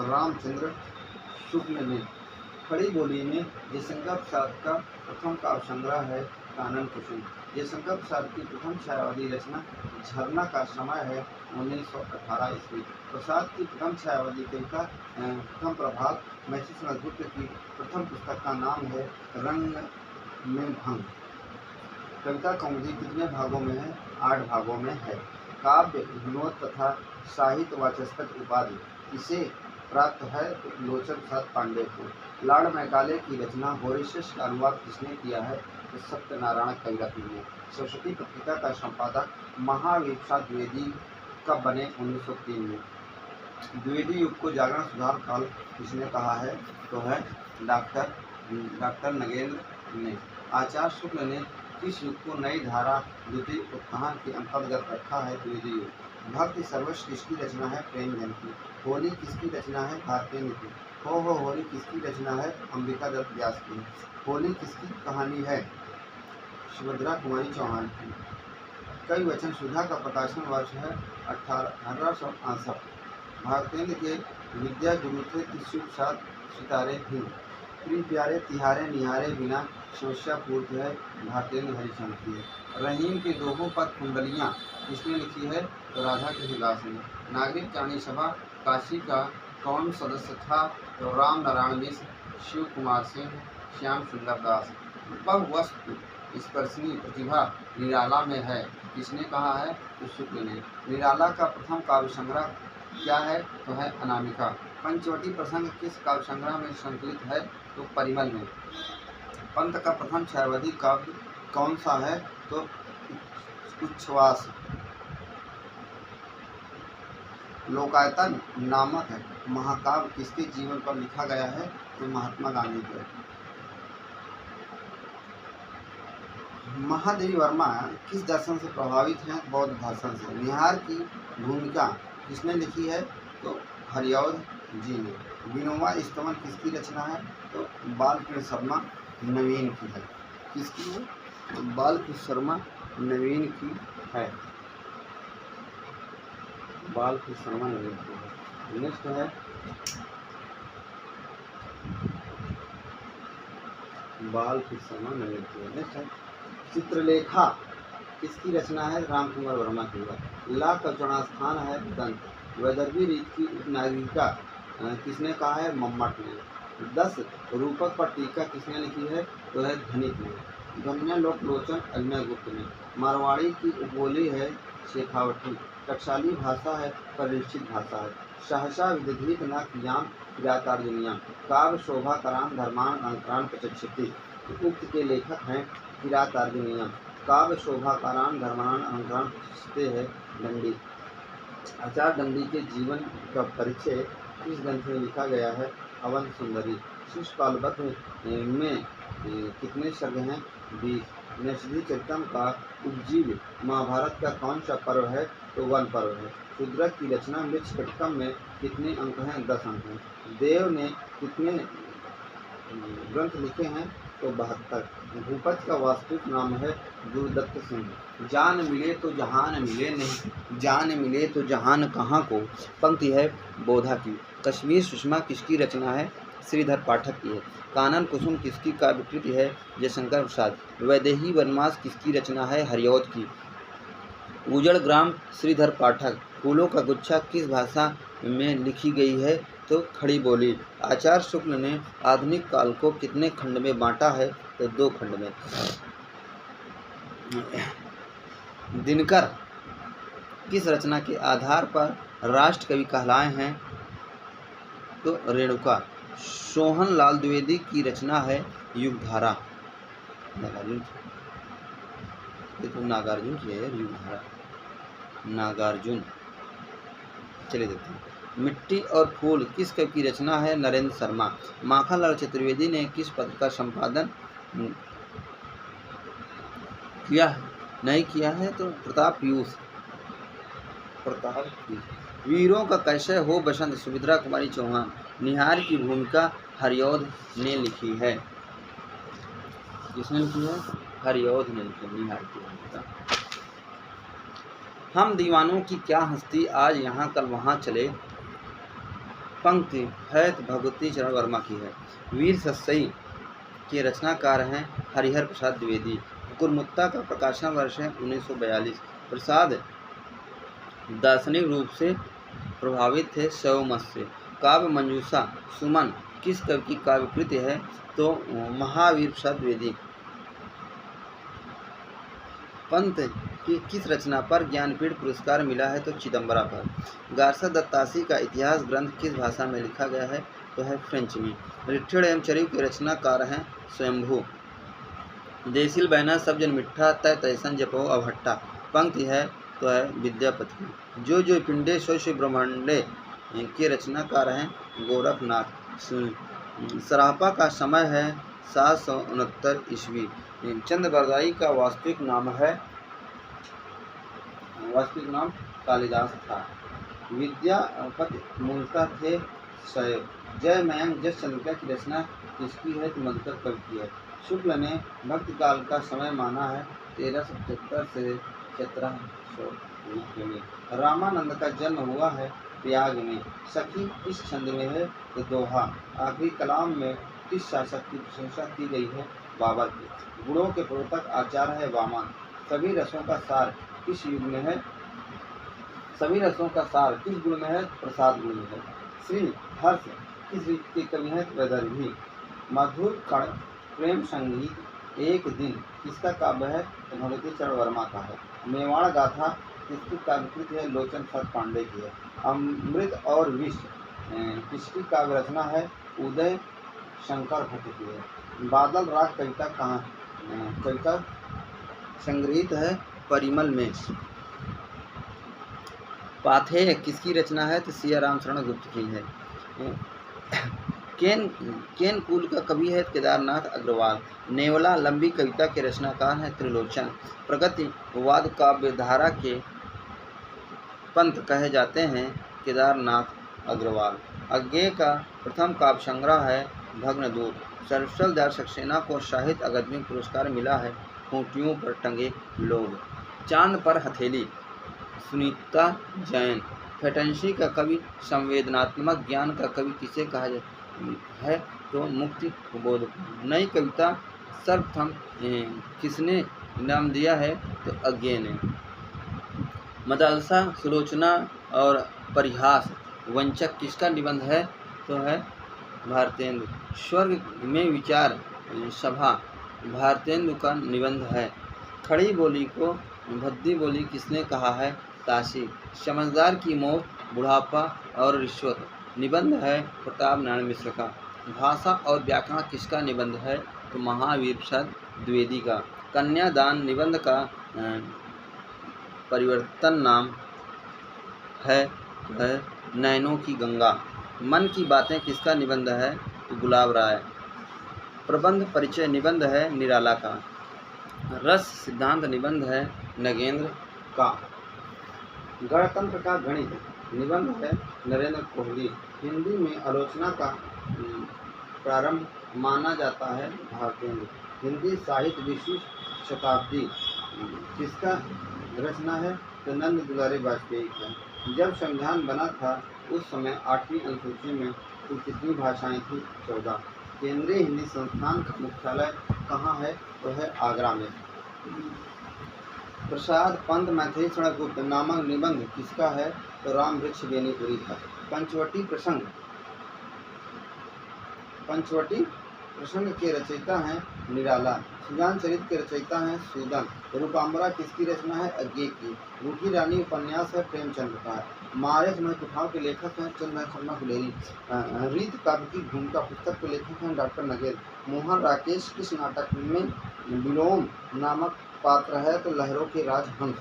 रामचंद्र शुक्ल ने। खड़ी बोली में जयशंकर प्रसाद का प्रथम काव्य संग्रह है कानन कुसुम। जयशंकर प्रसाद की प्रथम छायावादी रचना झरना का समय है 1918 ईस्वी। प्रसाद की प्रथम छायावादी कविता प्रथम प्रभात मैथिली शरण गुप्त की प्रथम पुस्तक का नाम है रंग में भंग। कविता कौमुदी कितने भागों में है 8 भागों में है। काव्य विनोद तथा साहित्य वाचस्पति उपाधि इसे प्राप्त है लोचन प्रसाद पांडे को। लॉर्ड मैकाले की रचना हॉरेसियस का अनुवाद किसने किया है तो सत्यनारायण कविरत्न ने। सरस्वती पत्रिका का संपादक महावीर प्रसाद द्विवेदी कब बने 1903 में। द्विवेदी युग को जागरण सुधार काल किसने कहा है तो है डॉक्टर नगेंद्र ने। आचार्य शुक्ल ने किस युग को नई धारा द्वितीय उत्थान के अंतर्गत रखा है द्विवेदी युग। भक्ति सर्वस्व किसकी रचना है प्रेमधन की। होली किसकी रचना है भारतेंद्र की। हो होली किसकी रचना है अंबिका दत्त व्यास की। होली किसकी कहानी है सुभद्रा कुमारी चौहान की। कई वचन सुधा का प्रकाशन वर्ष है 1868। भारतेंद्र के विद्या गुरु थे शिव प्रसाद सितारे हिंद। प्रिय प्यारे तिहारे निहारे बिना समस्या पूर्ति है भारतेंद्र हरिचंद्र की। रहीम के दोहों पर कुंडलियाँ किसने लिखी है तो राधा कृष्ण दास ने। नागरिक चाणी सभा काशी का कौन सदस्य था तो राम नारायण मिश्र शिव कुमार सिंह श्याम सुंदर दास। बहुवस्तु स्पर्शनीय प्रतिभा निराला में है किसने कहा है तो शुक्ल ने। निराला का प्रथम काव्य संग्रह क्या है तो है अनामिका। पंचवटी प्रसंग किस काव्य संग्रह में संकलित है तो परिमल में। पंत का प्रथम छायावादी काव्य कौन सा है तो उच्छ्वास। लोकायतन नामक महाकाव्य किसके जीवन पर लिखा गया है तो महात्मा गांधी पर। महादेवी वर्मा किस दर्शन से प्रभावित हैं बौद्ध दर्शन से। निहार की भूमिका किसने लिखी है तो हरिऔध जी ने। विनोबा स्तवन किसकी रचना है तो बालकृष्ण शर्मा नवीन की है। किसकी है तो बालकृष्ण शर्मा नवीन की है। बालकृष्ण शर्मा नवीन की है। नेक्स्ट है बालकृष्ण शर्मा नवीन की है। नेक्स्ट है चित्रलेखा किसकी रचना है रामकुमार वर्मा की है। ला का चौड़ा स्थान है दंत। वैदर्भी रीत की उपनायिका किसने कहा है? मम्मट ने। 10 रूपक पर टीका किसने लिखी है? तो है धनिक ने। गम्य लोकलोचन अग्नय गुप्त ने। मारवाड़ी की उपबोली है शेखावटी। टकसाली भाषा है, परिचित भाषा है। सहसा विदधित न कियाम किरातार्जुनीयम। काव्य शोभा करान धर्मान अंतरान प्रचक्षति। उक्त के लेखक हैं किरातार्जुनीयम। काव्य शोभा करान धर्मान अंतरान प्रचक्षते है दंडी। आचार्य दंडी के जीवन का परिचय इस ग्रंथ में लिखा गया है। अवंत सुंदरी। शिशुपालवध में कितने सर्ग हैं? 20। नैषधि चरितम का उपजीव महाभारत का कौन सा पर्व है? तो वन पर्व है। शूद्रक की रचना मृच्छकटिकम में कितने अंक हैं? 10 अंक हैं। देव ने कितने ग्रंथ लिखे हैं? तो 72। भूपति का वास्तविक नाम है गुरुदत्त सिंह। जान मिले तो जहान मिले नहीं, जान मिले तो जहान कहाँ को। पंक्ति है बोधा की। कश्मीर सुषमा किसकी रचना है? श्रीधर पाठक की है। कानन कुसुम किसकी काव्यकृति है? जयशंकर प्रसाद। वैदेही वनमास किसकी रचना है? हरिऔध की। उजड़ ग्राम श्रीधर पाठक। फूलों का गुच्छा किस भाषा में लिखी गई है? तो खड़ी बोली। आचार्य शुक्ल ने आधुनिक काल को कितने खंड में बांटा है? तो 2 खंड में। दिनकर किस रचना के आधार पर राष्ट्र कवि कहलाए हैं? तो रेणुका। सोहन लाल द्विवेदी की रचना है युगधारा। नागार्जुन, ये तो नागार्जुन की है युगधारा। नागार्जुन। चलिए देखते हैं। मिट्टी और फूल किस कवि की रचना है? नरेंद्र शर्मा। माखनलाल चतुर्वेदी ने किस पत्र का संपादन किया है? नहीं किया है तो प्रताप पीयूष। वीरों का कैसे हो बसंत सुभद्रा कुमारी चौहान। निहार की भूमिका हरिऔध ने लिखी है। किसने लिखी है? हरिऔध ने लिखी निहार की भूमिका। हम दीवानों की क्या हस्ती, आज यहाँ कल वहाँ चले। पंक्ति है भगवती चरण वर्मा की है। वीर सस्सई के रचनाकार हैं हरिहर प्रसाद द्विवेदी। गुरमुत्ता का प्रकाशन वर्ष है 1942। प्रसाद दार्शनिक रूप से प्रभावित थे शैव मत से। काव्य मंजूषा सुमन किस कवि की काव्यकृति है? तो महावीर प्रसाद द्विवेदी। पंत की किस रचना पर ज्ञानपीठ पुरस्कार मिला है? तो चिदम्बरा पर। गारसा दत्तासी का इतिहास ग्रंथ किस भाषा में लिखा गया है? तो है फ्रेंच में। ऋठिण एवं चरिव के रचनाकार हैं स्वयंभू। देसिल बैना सब जन मिठा तय तैसन जपो अभट्टा। पंक्ति है तो है विद्यापति। जो जो पिंडे सो सो ब्रह्मांडे के रचनाकार हैं गोरखनाथ। सरापा का समय है 769 ईस्वी। चंद्रबरदाई का वास्तविक नाम कालिदास था। विद्यापति मूलतः थे शैव। जय मयंक जस चंद्रिका की रचना किसकी है? तो मधुकर कवि की है। शुक्ल ने भक्ति काल का समय माना है 1375 से 1700 में। रामानंद का जन्म हुआ है प्रयाग में। सखी किस छंद में है? तो दोहा। आखिरी कलाम में किस शासक की प्रशंसा की गई है? बाबर की। गुणों के प्रवर्तक आचार्य है वामन। सभी रसों का सार किस युग में है? सभी रसों का सार किस गुण में है? प्रसाद गुण में है। श्री हर्ष किस रीत के कवि हैं? वैदर्भी। मधुर कण प्रेम संगीत एक दिन किसका काव्य है? तो भगवती चरण वर्मा का है। मेवाड़ गाथा किसकी काव्यकृति है? लोचन सत पांडे की है। अमृत और विष किसकी काव्य रचना है? उदय शंकर भट्ट की है। बादल राग कविता संग्रहित है परिमल में। पाथेय किसकी रचना है? तो सियाराम शरण गुप्त की है। केन कुल का कवि है? केदारनाथ अग्रवाल। नेवला लंबी कविता के रचनाकार हैं त्रिलोचन। प्रगतिवाद काव्यधारा के पंत कहे जाते हैं केदारनाथ अग्रवाल। अज्ञेय का प्रथम काव्य संग्रह है भग्नदूत। सर्वश्रेष्ठ दयाल सक्सेना को साहित्य अकादमी पुरस्कार मिला है खूंटियों पर टंगे लोग। चांद पर हथेली सुनीता जैन। फैटेंसी का कवि संवेदनात्मक ज्ञान का कवि किसे कहा जाता है? तो मुक्ति बोध। नई कविता सर्वप्रथम किसने नाम दिया है? तो अज्ञेय ने। मदालसा सुलोचना और परिहास वंचक किसका निबंध है? तो है भारतेंदु। स्वर्ग में विचार सभा भारतेंदु का निबंध है। खड़ी बोली को भद्दी बोली किसने कहा है? ताशी। समझदार की मौत, बुढ़ापा और रिश्वत निबंध है प्रताप नारायण मिश्र का। भाषा और व्याकरण किसका निबंध है? तो महावीर प्रसाद द्विवेदी का। कन्यादान निबंध का परिवर्तन नाम है नैनों की गंगा। मन की बातें किसका निबंध है? तो गुलाब राय। प्रबंध परिचय निबंध है निराला का। रस सिद्धांत निबंध है नगेंद्र का। गणतंत्र का गणित निबंध है नरेंद्र कोहली। हिंदी में आलोचना का प्रारंभ माना जाता है भारतेंदु। हिंदी साहित्य विशिष्ट शताब्दी किसका रचना है? तो नंद दुलारे वाजपेयी का। जब संविधान बना था उस समय 8वीं अनुसूची में कुल कितनी भाषाएं थी? 14। केंद्रीय हिंदी संस्थान का मुख्यालय कहाँ है? तो है आगरा में। प्रसाद पंत मैथिली गुप्त नामक निबंध किसका है? तो राम वृक्ष बेनीपुरी का। पंचवटी प्रसंग के रचयिता हैं निराला। सुजान चरित के रचयिता हैं सूदन। रूपाम्बरा किसकी रचना है? अज्ञे की। रूठी रानी उपन्यास है प्रेमचंद्र का। मारे समय तुफान के लेखक हैं चंद्र शर्मा गुलेरी। रीत काव्य की भूमिका पुस्तक के लेखक हैं डॉक्टर नगेल। मोहन राकेश किस नाटक में विलोम नामक पात्र है? तो लहरों के राजहंस।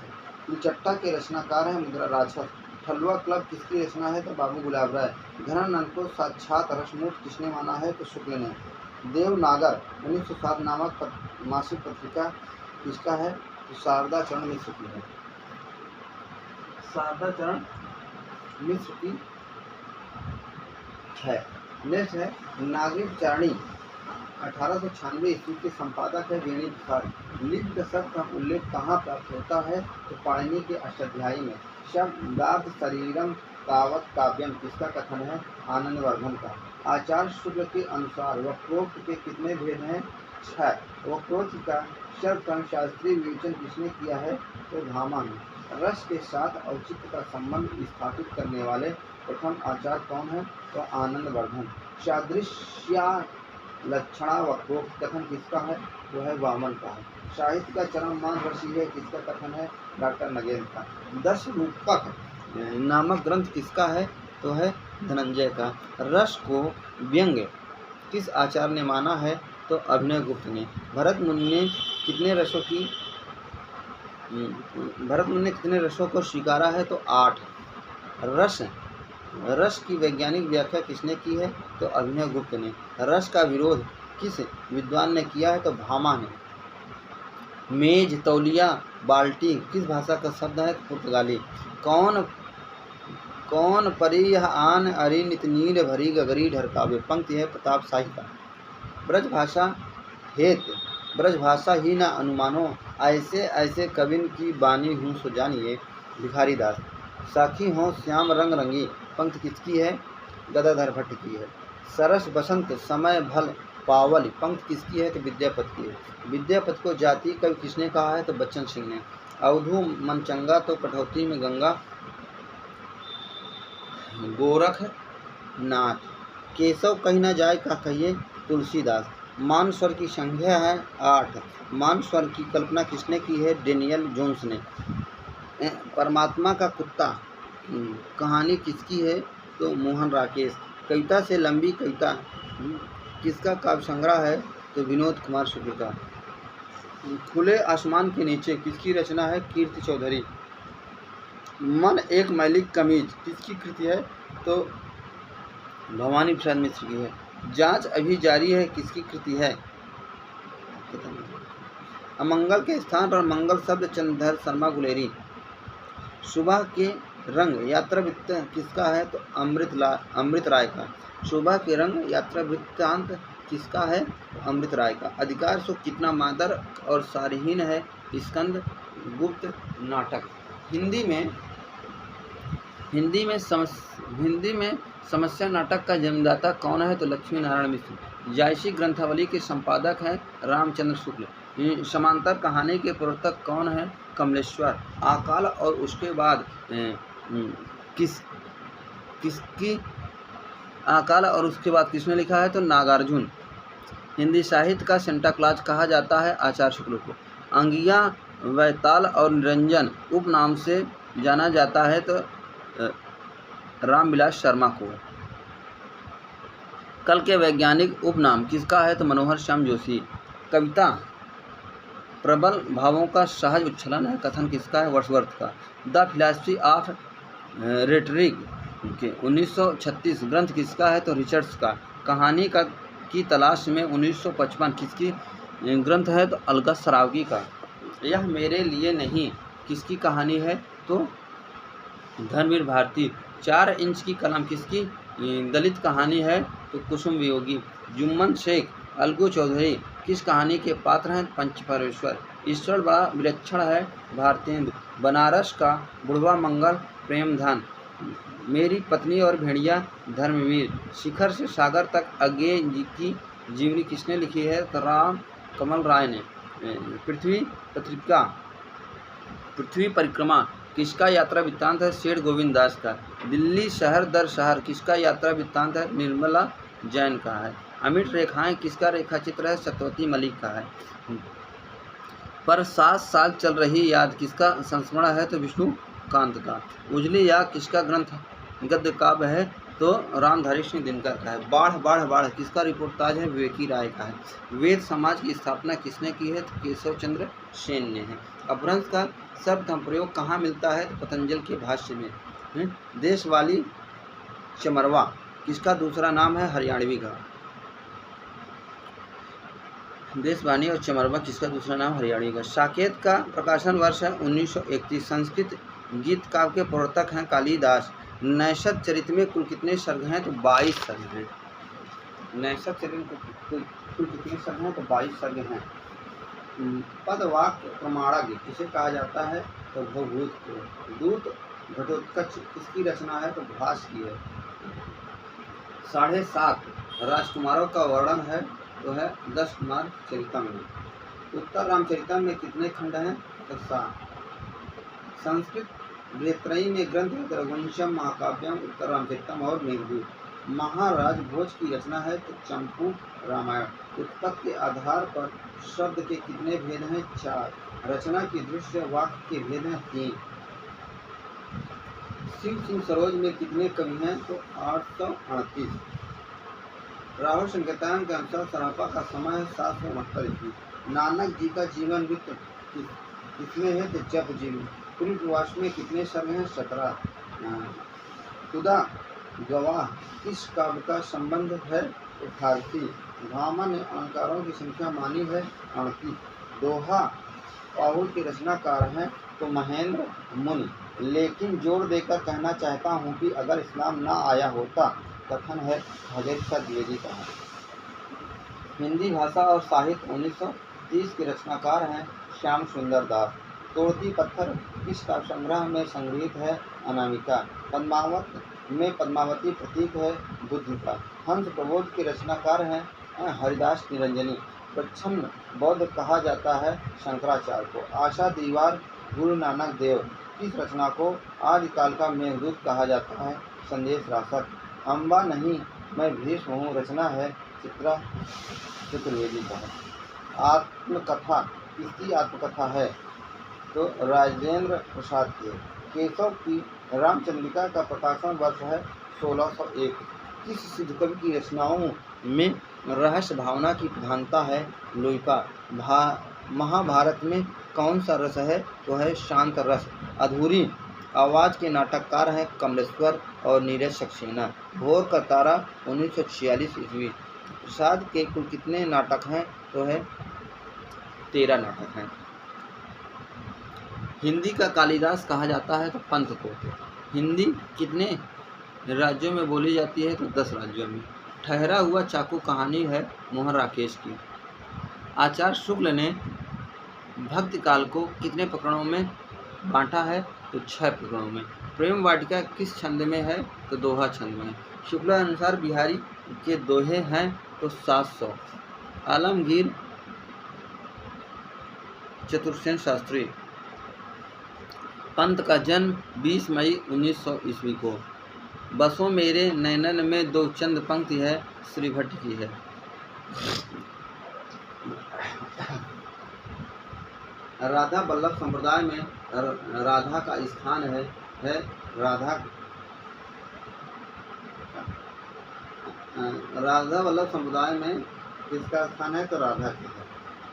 कुलचट्टा के रचनाकार हैं मुद्रा राक्षस। ठलुआ क्लब किसकी रचना है? तो बाबू गुलाब राय। घनानंद को साक्षात रसमूर्त किसने माना है? तो शुक्ल ने। देवनागर 1907 नामक मासिक पत्रिका किसका है? तो शारदा चरण मिश्र की है। शारदा चरण मिश्र की है। नेक्स्ट है नागरिक चारणी 1896 ईस्वी के संपादक है वेणी प्रसाद। लिप्त शब्द का उल्लेख कहाँ प्राप्त होता है? तो पाणिनि के अष्टाध्यायी में। शब्दार्थ शरीरम तावत काव्यम किसका कथन है? आनंदवर्धन का। आचार्य शुक्ल के अनुसार वक्रोक्त के कितने भेद हैं? 6। वक्रोक्त का सर्वकर्ण शास्त्रीय विवेचन किसने किया है? तो भामा ने। रस के साथ औचित्य का संबंध स्थापित करने वाले प्रथम आचार्य कौन है? तो आनंदवर्धन। सादृश्या लक्षणा वक्रोक्त कथन किसका है? तो है वामन का है। साहित्य का चरम मान रसी है किसका कथन है? डॉक्टर नगेंद्र का। 10 रूपक नामक ग्रंथ किसका है? तो है धनंजय का। रस को व्यंग किस आचार्य ने माना है? तो अभिनव गुप्त ने। भरत मुनि ने कितने रसों को स्वीकारा है? तो 8। रस की वैज्ञानिक व्याख्या किसने की है? तो अभिनव गुप्त ने। रस का विरोध किस विद्वान ने किया है? तो भामा ने। मेज, तौलिया, बाल्टी किस भाषा का शब्द है? पुर्तगाली। कौन परी यह आन अरि नित नीर भरी गगरी ढरकावे पंक्ति है प्रताप शाही का। ब्रजभाषा ही न अनुमानो ऐसे ऐसे कविन की बानी हूँ सो जानिए भिखारी दास। साखी हो श्याम रंग रंगी पंक्ति किसकी है? गदाधर भट्ट की है। सरस बसंत समय भल पावल पंक्ति किसकी है? तो विद्यापति की है। विद्यापति को जाति कवि किसने कहा है? तो बच्चन सिंह ने। अवधू मनचंगा तो कटौती में गंगा गोरखनाथ। केशव कहीं न जाए का कहिए तुलसीदास। मान स्वर की संख्या है 8। मान स्वर की कल्पना किसने की है? डेनियल जोन्स ने। परमात्मा का कुत्ता कहानी किसकी है? तो मोहन राकेश। कविता से लंबी कविता किसका काव्य संग्रह है? तो विनोद कुमार शुक्ल का। खुले आसमान के नीचे किसकी रचना है? कीर्ति चौधरी। मन एक मैली कमीज किसकी कृति है? तो भवानी प्रसाद मिश्र की है। जांच अभी जारी है किसकी कृति है? अमंगल के स्थान पर मंगल शब्द चंद्रधर शर्मा गुलेरी। सुबह के रंग यात्रा वृत्त किसका है? तो अमृत राय का। सुबह के रंग यात्रा वृत्तांत किसका है? अमृत राय का। अधिकार सो कितना मादर और सारहीन है स्कंद गुप्त नाटक। हिंदी में समस्या नाटक का जन्मदाता कौन है? तो लक्ष्मी नारायण मिश्र। जायसी ग्रंथावली के संपादक हैं रामचंद्र शुक्ल। समांतर कहानी के प्रवर्तक कौन है? कमलेश्वर। अकाल और उसके बाद किसकी अकाल और उसके बाद किसने लिखा है? तो नागार्जुन। हिंदी साहित्य का सेंटा क्लॉज कहा जाता है आचार्य शुक्ल को। अंगिया, वैताल और निरंजन उपनाम से जाना जाता है तो रामविलास शर्मा को। कल के वैज्ञानिक उपनाम किसका है? तो मनोहर श्याम जोशी। कविता प्रबल भावों का सहज उच्छलन है कथन किसका है? वर्ड्सवर्थ का। द फिलॉसफी ऑफ रेटरिक के 1936 ग्रंथ किसका है? तो रिचर्ड्स का। कहानी का की तलाश में 1955 किसकी ग्रंथ है? तो अलगत सरावगी का। यह मेरे लिए नहीं किसकी कहानी है? तो धर्मवीर भारती। 4 इंच की कलम किसकी दलित कहानी है? तो कुसुम वियोगी। जुम्मन शेख अलगू चौधरी किस कहानी के पात्र हैं? पंचपरमेश्वर। ईश्वर बड़ा विलक्षण है भारतेंदु। बनारस का बुढ़वा मंगल प्रेमधन। मेरी पत्नी और भेड़िया धर्मवीर। शिखर से सागर तक अज्ञेय जी की जीवनी किसने लिखी है? तो राम कमल राय ने। पृथ्वी परिक्रमा किसका यात्रा वृत्तांत है? सेठ गोविंद दास का। दिल्ली शहर दर शहर किसका यात्रा वृत्तांत है? निर्मला जैन का है। अमिट रेखाएं किसका रेखा चित्र है? सत्यवती मलिक का है। पर 7 साल चल रही याद किसका संस्मरण है? तो विष्णुकांत का। उजली याग किसका ग्रंथ गद्य काव्य है? तो रामधारी सिंह दिनकर का है। बाढ़ बाढ़ बाढ़ किसका रिपोर्टाज है? विवेकी राय का है। वेद समाज की स्थापना किसने की है? तो केशव चंद्र सेन ने है। अपभ्रंश का शब्द प्रयोग कहाँ मिलता है? तो पतंजल के भाष्य में। देशवाली चमरवा किसका दूसरा नाम है? हरियाणवी का। देशवाणी और चमरवा किसका दूसरा नाम? हरियाणवी का। साकेत का प्रकाशन वर्ष है 1931। संस्कृत गीत काव्य के प्रवर्तक हैं कालिदास। नैषध चरित में कुल कितने सर्ग हैं? तो 22 सर्ग हैं। नैषध चरित में कुल कितने सर्ग हैं? तो 22 सर्ग हैं। पदवाक्य प्रमाणज्ञ किसे कहा जाता है? तो भवभूत को। दूत घटोत्कच किसकी रचना है? तो भास की है। 7.5 राजकुमारों का वर्णन है तो है 10 कुमार चरितम में। उत्तर रामचरितम में कितने खंड हैं? तो 7। संस्कृत बृहत्त्रयी में ग्रंथ है रघुवंशम, महाकाव्यम, उत्तर रामचरितम और मेघदूत। महाराज भोज की रचना है तो चंपू रामायण। उत्पत्ति के आधार पर शब्द के कितने भेद हैं? 4। रचना की दृश्य वाक्य के भेद हैं 3। शिव सिंह सरोज में कितने कवि हैं? तो 838। राहुल संकेतान के अनुसार सरापा का समय है 769 ईस्वी। नानक जी का जीवन वृत्त किसमें है? तो जप जी में। पूर्ववास में कितने सर्ग हैं? 17। खुदा गवाह किस काव्य का संबंध है? तो फारसी। भामा ने अलंकारों की संख्या मानी है 38। दोहा पाहुल के रचनाकार हैं तो महेंद्र मुनि। लेकिन जोर देकर कहना चाहता हूँ कि अगर इस्लाम ना आया होता कथन है हजरत शाह द्विवेदी का। हिंदी भाषा और साहित्य 1930 के रचनाकार हैं श्याम सुंदर दास। तोड़ती पत्थर किस काव्य संग्रह में संग्रहित है? अनामिका। पद्मावत में पद्मावती प्रतीक है बुद्ध का। हंस प्रबोध के रचनाकार हैं हरिदास निरंजनी। प्रच्छन्न बौद्ध कहा जाता है शंकराचार्य को। आशा दीवार गुरु नानक देव किस रचना को आदिकाल का मेघदूत कहा जाता है? संदेश रासक। अम्बा नहीं मैं भीष्म हूँ रचना है चित्रा चतुर्वेदी का। आत्मकथा किसकी आत्मकथा है? तो राजेंद्र प्रसाद के। केशव की रामचंद्रिका का प्रकाशन वर्ष है 1601। किस सिद्ध कवि की रचनाओं में रहस्य भावना की प्रधानता है? लोइका। महाभारत में कौन सा रस है? तो है शांत रस। अधूरी आवाज़ के नाटककार हैं कमलेश्वर और नीरज सक्सेना। भोर का तारा 1946 ईस्वी। प्रसाद के कुल कितने नाटक हैं? तो है 13 नाटक हैं। हिंदी का कालिदास कहा जाता है तो पंत को। हिंदी कितने राज्यों में बोली जाती है? तो 10 राज्यों में। ठहरा हुआ चाकू कहानी है मोहन राकेश की। आचार्य शुक्ल ने भक्ति काल को कितने प्रकरणों में बांटा है? तो 6 प्रकरणों में। प्रेम वाटिका किस छंद में है? तो दोहा छंद में। शुक्लानुसार बिहारी के दोहे हैं तो 700। आलमगीर चतुर्सेन शास्त्री। पंत का जन्म 20 मई 1900 ईस्वी को। बसों मेरे नैनन में दो चंद पंक्ति है, श्री भट्ट की है। राधा वल्लभ संप्रदाय में राधा का स्थान है राधा वल्लभ संप्रदाय में किसका स्थान है? तो राधा के है।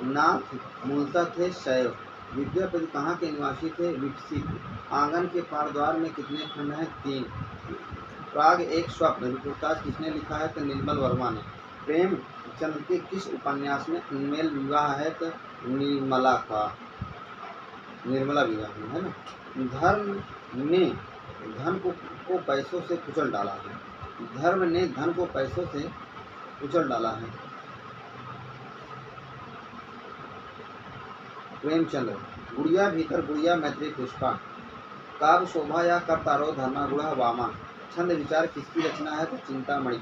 नाथ मूलतः थे शैव। विद्यापति कहाँ के निवासी थे? विकसित। आंगन के पार द्वार में कितने खंड हैं? 3। प्राग एक स्वप्न रिपोर्टाज किसने लिखा है? तो निर्मल वर्मा ने। प्रेमचंद के किस उपन्यास में उन्मेल विवाह है? तो निर्मला विवाह में, है ना। धर्म ने धन को पैसों से कुचल डाला है। धर्म ने धन को पैसों से कुचल डाला है। प्रेमचंद्र। गुड़िया भीतर गुड़िया मैत्री पुष्पा। काव्य शोभा या कर्तारो धर्मागुण वामा। छंद विचार किसकी रचना है? तो चिंतामणि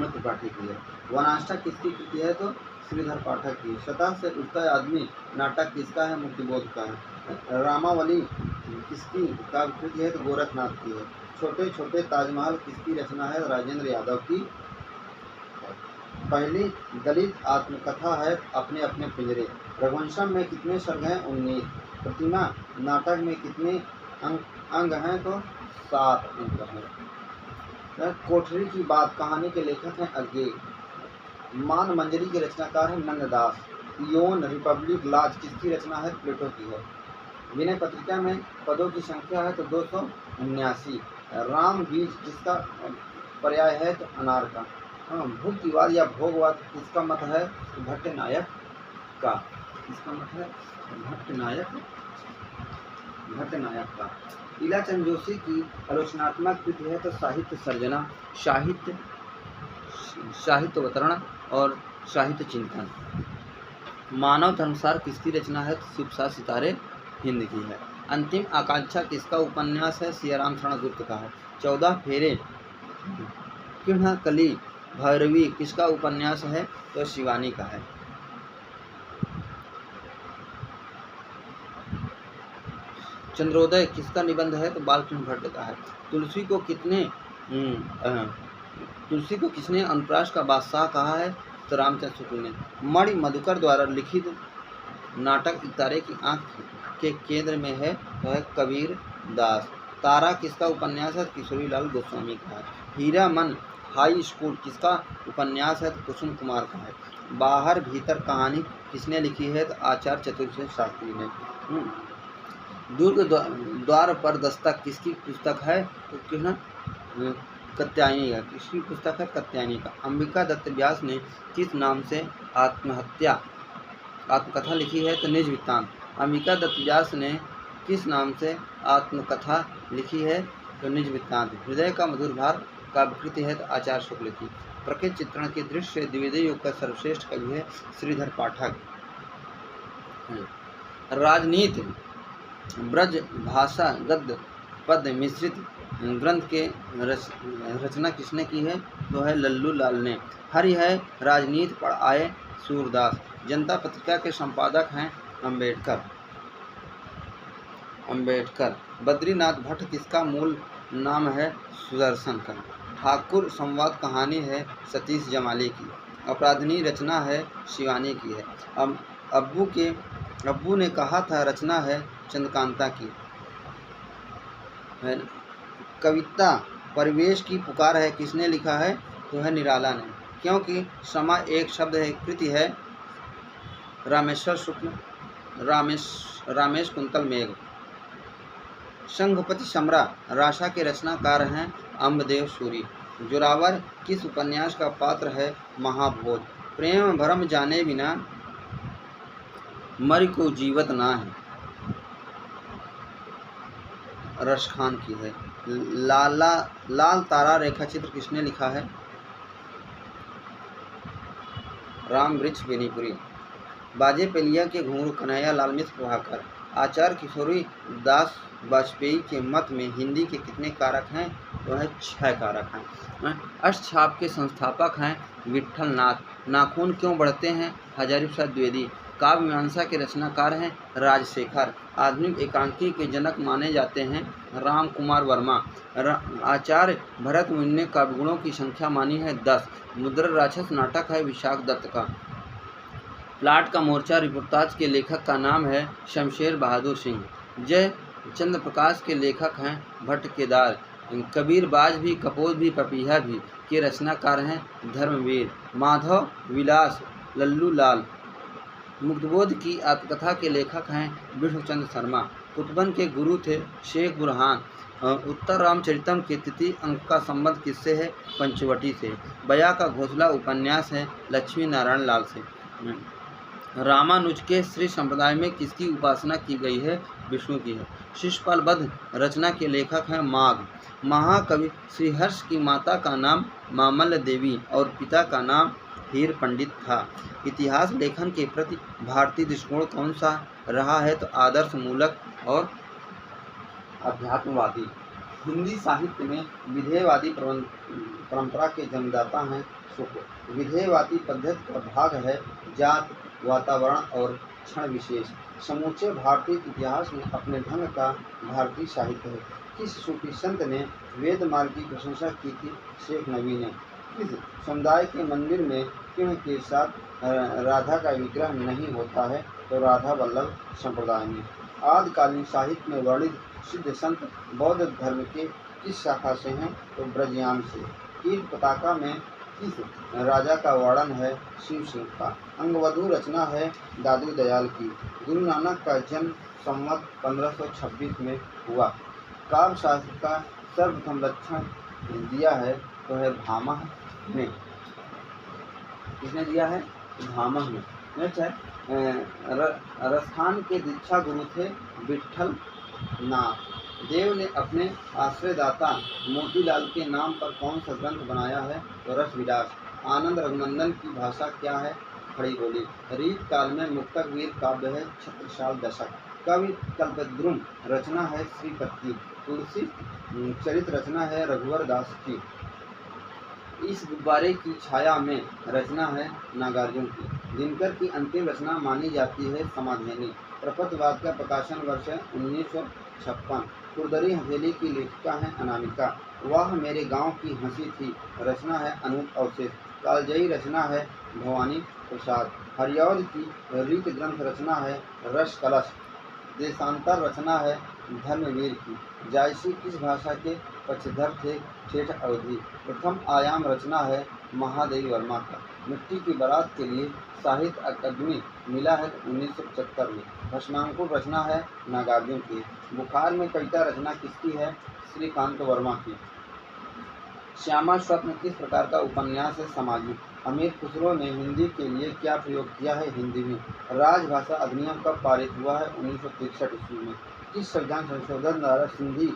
त्रिपाठी की है। वनाष्टा किसकी कृति है? तो श्रीधर पाठक की। सतह से उठता आदमी नाटक किसका है? मुक्तिबोध का है। रामावली किसकी काव्य कृति है? तो गोरखनाथ की है। छोटे छोटे ताजमहल किसकी रचना है? राजेंद्र यादव की। पहली दलित आत्मकथा है अपने अपने पिंजरे। रघुवंशम में कितने सर्ग हैं? 19। प्रतिमा नाटक में कितने अंग हैं? तो 7 अंग हैं। कोठरी की बात कहानी के लेखक हैं अज्ञे। मान मंजरी के रचनाकार है नंददास। यौन रिपब्लिक लाज किसकी रचना है? प्लेटो की है। विनय पत्रिका में पदों की संख्या है तो 279। राम बीज किसका पर्याय है? तो अनार का। भुक्तिवाद या भोगवाद किसका मत है? भट्टनायक का। किसका मत है? भट्टनायक का। इलाचंद जोशी की आलोचनात्मक कृति है तो साहित्य सर्जना, साहित्यावतरण और साहित्य चिंतन। मानव धर्मसार किसकी रचना है? तो शिवसा सितारे हिंद की है। अंतिम आकांक्षा किसका उपन्यास है? सियाराम शरण गुप्त का है। 14 फेरे किन्ह कली भैरवी किसका उपन्यास है? तो शिवानी का है। चंद्रोदय किसका निबंध है? तो बालकृष्ण भट्ट का है। तुलसी को किसने अनुप्रास का बादशाह कहा है? तो रामचंद्र शुक्ल ने। मणि मधुकर द्वारा लिखित नाटक इकतारे की आंख के केंद्र में है तो है कबीर दास। तारा किसका उपन्यास है? किशोरी लाल गोस्वामी का है। हीरा मन हाई स्कूल किसका उपन्यास है? तो कुसुम कुमार का है। बाहर भीतर कहानी किसने लिखी है? तो आचार्य चतुर्सेन शास्त्री ने। दुर्ग द्वार पर दस्तक किसकी पुस्तक है? तो कात्यायनी का। किसकी पुस्तक है? कात्यायनी का। अंबिका दत्त व्यास ने किस नाम से आत्मकथा लिखी है? तो निज वृत्तांत। अंबिका दत्त व्यास ने किस नाम से आत्मकथा लिखी है? तो निज वृत्तांत। हृदय का मधुर भार काव्यकृति है तो आचार्य शुक्ल की। प्रकृति चित्रण के दृश्य द्विवेदी युग का सर्वश्रेष्ठ कवि है श्रीधर पाठक। राजनीति ब्रज भाषा गद्य पद मिश्रित ग्रंथ के रचना किसने की है? तो है लल्लू लाल ने। हरि है राजनीति पढ़ आए सूरदास। जनता पत्रिका के संपादक हैं अंबेडकर। बद्रीनाथ भट्ट किसका मूल नाम है? सुदर्शन का। ठाकुर संवाद कहानी है सतीश जमाली की। अपराधिनी रचना है शिवानी की है। अब्बू ने कहा था रचना है चंद्रकांता की। कविता परिवेश की पुकार है किसने लिखा है? तो है निराला ने। क्योंकि समा एक शब्द है कृति है रामेश्वर शुक्ल रामेश कुंतल मेघ। संघपति समरा राशा के रचनाकार हैं अम्बदेव सूरी। जोरावर किस उपन्यास का पात्र है? महाभोज। प्रेम भरम जाने बिना मर को जीवत ना है रसखान की है। लाल तारा रेखा चित्र किसने लिखा है? राम वृक्ष बेनीपुरी। बाजे पेलिया के घुंघरू कन्हैया लाल मिश्र प्रभाकर। आचार्य किशोरी दास वाजपेयी के मत में हिंदी के कितने कारक हैं? तो है 6 कारक हैं। अष्टछाप के संस्थापक हैं विट्ठल नाथ। नाखून क्यों बढ़ते हैं? हजारी प्रसाद द्विवेदी। काव्य मीमांसा के रचनाकार हैं राजशेखर। आधुनिक एकांकी के जनक माने जाते हैं राम कुमार वर्मा। आचार्य भरत मुनि ने काव्यगुणों की संख्या मानी है 10। मुद्रा राक्षस नाटक है विशाख दत्त का। प्लाट का मोर्चा रिपोर्टाज के लेखक का नाम है शमशेर बहादुर सिंह। जय चंद्र प्रकाश के लेखक हैं भट्ट केदार। कबीर बाज भी, कपोत भी, पपीहा भी के रचनाकार हैं धर्मवीर। माधव विलास लल्लू लाल। मुग्धबोध की आत्मकथा के लेखक हैं विष्णुचंद्र शर्मा। कुतुबन के गुरु थे शेख बुरहान। उत्तर रामचरितम के तृतीय अंक का संबंध किससे है? पंचवटी से। बया का घोंसला उपन्यास है लक्ष्मी नारायण लाल से। रामानुज के श्री संप्रदाय में किसकी उपासना की गई है? विष्णु की है। शिशुपाल वध रचना के लेखक हैं माघ। महाकवि श्रीहर्ष की माता का नाम मामल्ल देवी और पिता का नाम हीर पंडित था। इतिहास लेखन के प्रति भारतीय दृष्टिकोण कौन सा रहा है? तो आदर्श मूलक और अध्यात्मवादी। हिंदी साहित्य में विधेयवादी परंपरा के जन्मदाता हैं शुक्ल। विधेयवादी पद्धति का भाग है जात, वातावरण और क्षण विशेष। समूचे भारतीय इतिहास में अपने ढंग का भारतीय साहित्य है। किस सूफी संत ने वेद मार्ग की प्रशंसा की थी? शेख नबी ने। किस समुदाय के मंदिर में कृष्ण के साथ राधा का विग्रह नहीं होता है? तो राधा वल्लभ संप्रदाय में। आदिकालीन साहित्य में वर्णित सिद्ध संत बौद्ध धर्म के किस शाखा से हैं? तो ब्रजयाम से। कीर्त पताका में किस राजा का वर्णन है? शिव सिंह का। अंगवधू रचना है दादू दयाल की। गुरु नानक का जन्म संवत 1526 में हुआ। काव्य शास्त्र का सर्वप्रथम लक्षण दिया है तो है भामह ने। किसने दिया है? भामह ने। नेक्स्ट है राजस्थान के दीक्षा गुरु थे विठल नाथ। देव ने अपने आश्रयदाता मोतीलाल के नाम पर कौन सा ग्रंथ बनाया है? तो रसविलास। आनंद रघुनंदन की भाषा क्या है? खड़ी बोली। रीत काल में मुक्तक वीर काव्य है छत्रसाल दशक। कवि कल्पद्रुम रचना है श्रीपति। तुलसी चरित रचना है रघुवर दास की। इस गुब्बारे की छाया में रचना है नागार्जुन की। दिनकर की अंतिम रचना मानी जाती है समाधिनी। प्रपत्रवाद का प्रकाशन वर्ष है 1956। कुर्दरी हथेली की लेखिका है अनामिका। वह मेरे गांव की हंसी थी रचना है अनूप अवशेष। कालजयी रचना है भवानी प्रसाद। हरियौध की रीत ग्रंथ रचना है रस कलश। देशांतर रचना है धर्मवीर की। जायसी किस भाषा के पक्षधर थे? ठेठ अवधि। प्रथम आयाम रचना है महादेवी वर्मा का। मिट्टी की बारात के लिए साहित्य अकादमी मिला है 1975 में। भस्मांकुर रचना है नागार्जुन की। बुखार में कविता रचना किसकी है? श्रीकांत वर्मा की। श्यामा स्वप्न किस प्रकार का उपन्यास है? सामाजिक। अमीर खुसरो ने हिंदी के लिए क्या प्रयोग किया है? हिंदी में। राजभाषा अधिनियम कब पारित हुआ है? 1963 ईस्वी में। किस संविधान संशोधन द्वारा सिंधी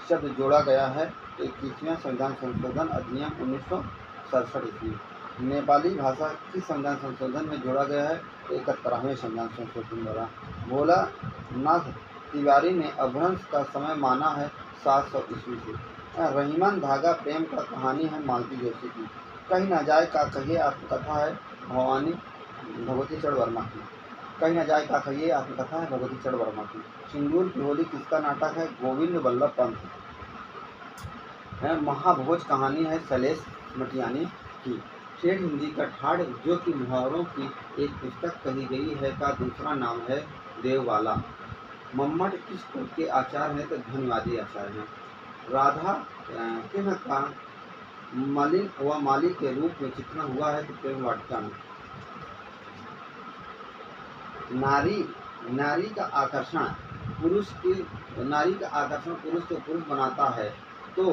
शब्द जोड़ा गया है? 21वें संविधान संशोधन अधिनियम 1967 ईस्वी। नेपाली भाषा किस संविधान संशोधन में जोड़ा गया है? 71वें संविधान संशोधन द्वारा। भोला नाथ तिवारी ने अपभ्रंश का समय माना है 700 ईस्वी से। रहीमन धागा प्रेम का कहानी है मालती जोशी की। कहीं न जाए का कहिए आत्मकथा है भवानी भगवती चढ़ वर्मा की। कहीं न जाए का कहिए आत्मकथा है भगवती चढ़ वर्मा की। सिंदूर की होली किसका नाटक है? गोविंद वल्लभ पंत। महाभोज कहानी है शैलेश मटियानी की। ठेठ हिंदी का ठाड़ जो कि मुहावरों की एक पुस्तक कही गई है का दूसरा नाम है देववाला। मम्मट किस कुल के आचार हैं? तो धन्यवादी आचार हैं। राधा कृष्ण का मलिन व माली के रूप में चित्रण हुआ है तो प्रेम वाटिका में। नारी का आकर्षण पुरुष को पुरुष बनाता है तो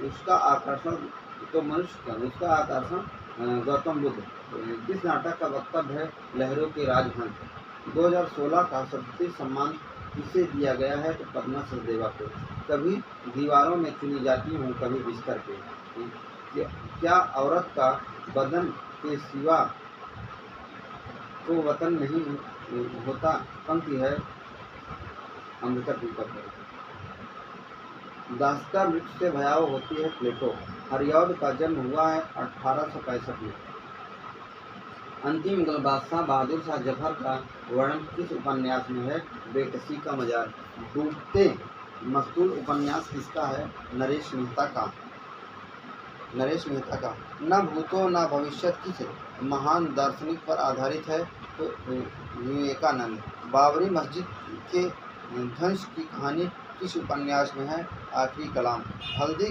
उसका आकर्षण तो मनुष्य का उसका आकर्षण गौतम बुद्ध। किस नाटक का वक्तव्य है? लहरों के राजहंस। 2016 का सरस्वती सम्मान किसे दिया गया है? तो पद्मा सचदेवा को। कभी दीवारों में चुनी जाती हूँ कभी बिस्तर पे। क्या औरत का बदन के सिवा को वतन नहीं होता? पंक्ति है अमृता टीका पर। दास्ता मृत्यु से भयावह होती है प्लेटो। हरियौध का जन्म हुआ है 1865 में। अंतिम मुगल बादशाह बहादुर शाह जफर का वर्णन किस उपन्यास में है? बेकसी का मजार। डूबते मस्तूल उपन्यास किसका है? नरेश मेहता का। नरेश मेहता का। न भूतो न भविष्यत किस महान दार्शनिक पर आधारित है? तो विवेकानंद। बाबरी मस्जिद के ध्वंस की कहानी किस उपन्यास में है? आखिरी कलाम। हल्दी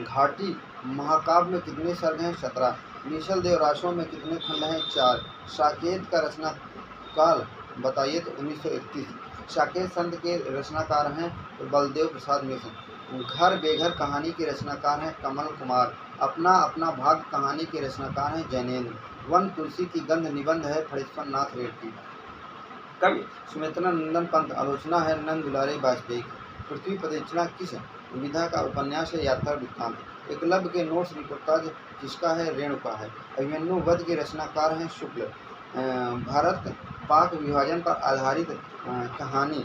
घाटी महाकाव्य में कितने सर्ग हैं? 17। मिशल देव राशों में कितने खंड हैं? 4। साकेत का रचना काल बताइए तो 1931। साकेत संत के रचनाकार हैं तो बलदेव प्रसाद मिश्र। घर बेघर कहानी के रचनाकार हैं कमल कुमार। अपना अपना भाग कहानी के रचनाकार हैं जैनेन्द्र। वन तुलसी की गंध निबंध है फणीश्वर नाथ रेड्डी। कवि सुमित्रा नंदन पंत। आलोचना है नंद दुलारे वाजपेयी की। पृथ्वी प्रदक्षिणा किस विधा का उपन्यास है? यात्रा वृत्तांत। एकलव्य के नोट्स रिपोर्टाज किसका है? रेणुका है। अभिमन्यु वध के रचनाकार हैं शुक्ल। भारत पाक विभाजन पर आधारित कहानी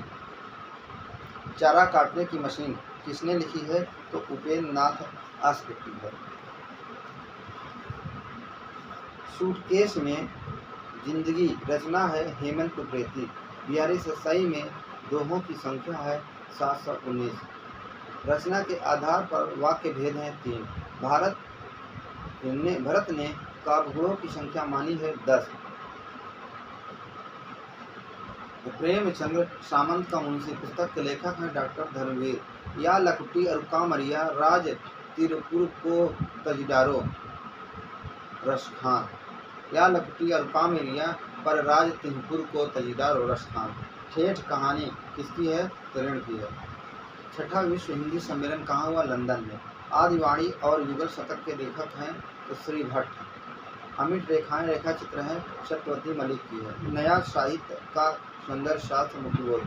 चारा काटने की मशीन किसने लिखी है? तो उपेंद्र नाथ आस्पेक्टी है। सूटकेस में जिंदगी रचना है हेमंत कुकरेती। बिहारी ससाई में दोहों की संख्या है 719। रचना के आधार पर वाक्य भेद हैं 3। भरत ने काव्यगुणों की संख्या मानी है 10। प्रेमचंद्र सामंत का मुंशी पुस्तक के लेखक हैं डॉक्टर धर्मवीर। या लकुटी और कामरिया राज तिरुपुर को तजदारो रसखान। या लकुटी और कामरिया पर राज तिरुपुर को तजदारो रसखान। ठेठ कहानी किसकी है? तरण की है। छठा विश्व हिंदी सम्मेलन कहाँ हुआ? लंदन में। आदिवाणी और युगल शतक के लेखक हैं तो श्री भट्ट। अमिट रेखाएं रेखा चित्र हैं सत्यवती मलिक की है। नया साहित्य का सुंदर शास्त्र मुखबोध।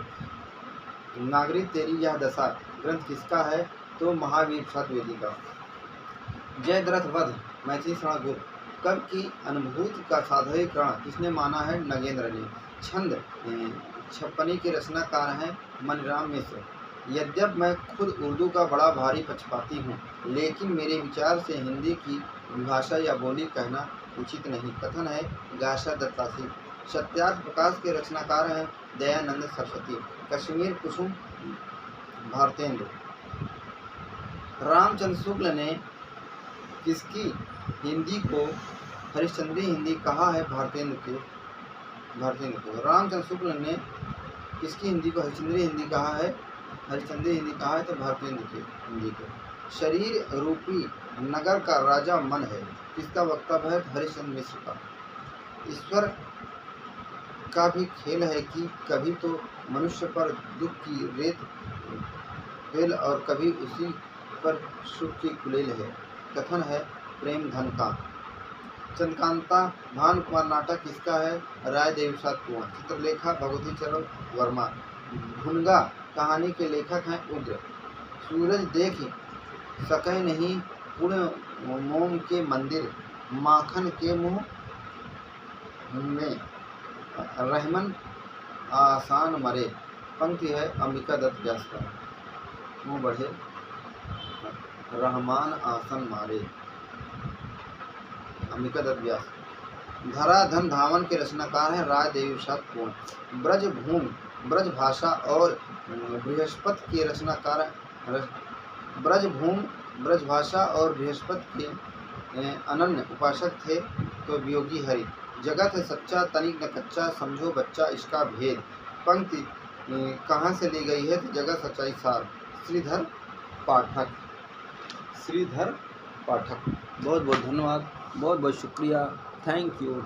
नागरिक तेरी यह दशा ग्रंथ किसका है? तो महावीर प्रसाद द्विवेदी का। जयद्रथ वध मैथिली गुप्त। कवि की अनुभूति का साधारणीकरण किसने माना है? नगेंद्र ने। छंद छप्पनी के रचनाकार हैं मनीराम मिश्र। यद्यप मैं खुद उर्दू का बड़ा भारी पक्षपाती हूँ, लेकिन मेरे विचार से हिंदी की भाषा या बोली कहना उचित नहीं। कथन है गाशा दत्तासी। सत्यार्थ प्रकाश के रचनाकार हैं दयानंद सरस्वती। कश्मीर कुसुम भारतेंद्र। रामचंद्र शुक्ल ने किसकी हिंदी को हरिश्चंद्री हिंदी कहा है? भारतेंद्र को। रामचंद्र शुक्ल ने किसकी हिंदी को हरिश्चंद्री हिंदी कहा है? हरिश्चंद्री हिंदी कहा है तो भारतेंद्र की हिंदी को। शरीर रूपी नगर का राजा मन है किसका वक्तव्य है? हरिश्चंद्र मिश्र का। ईश्वर का भी खेल है कि कभी तो मनुष्य पर दुख की रेत फेल और कभी उसी पर सुख की कुलेल है। कथन है प्रेम धन का। चंद्रकांता भान कुमार नाटक किसका है? राय देवसात कुंवर। चित्रलेखा भगवती चरण वर्मा। भुनगा कहानी के लेखक हैं उग्र। सूरज देख सके नहीं पूर्ण मोम के मंदिर, माखन के मुंह में रहमन आसान मरे। पंक्ति है अंबिका दत्त व्यास का। मुँह बढ़े रहमान आसन मारे। अंबिका दत्त व्यास। धरा धन धावन के रचनाकार हैं राय देवसात कुंवर। ब्रज भाषा और बृहस्पति के रचनाकार ब्रज भाषा और बृहस्पति के अनन्य उपासक थे तो वियोगी हरि। जगत है सच्चा तनिक न कच्चा, समझो बच्चा इसका भेद। पंक्ति कहाँ से ली गई है? तो जगत सच्चाई सार। श्रीधर पाठक। बहुत बहुत धन्यवाद, बहुत बहुत शुक्रिया, थैंक यू।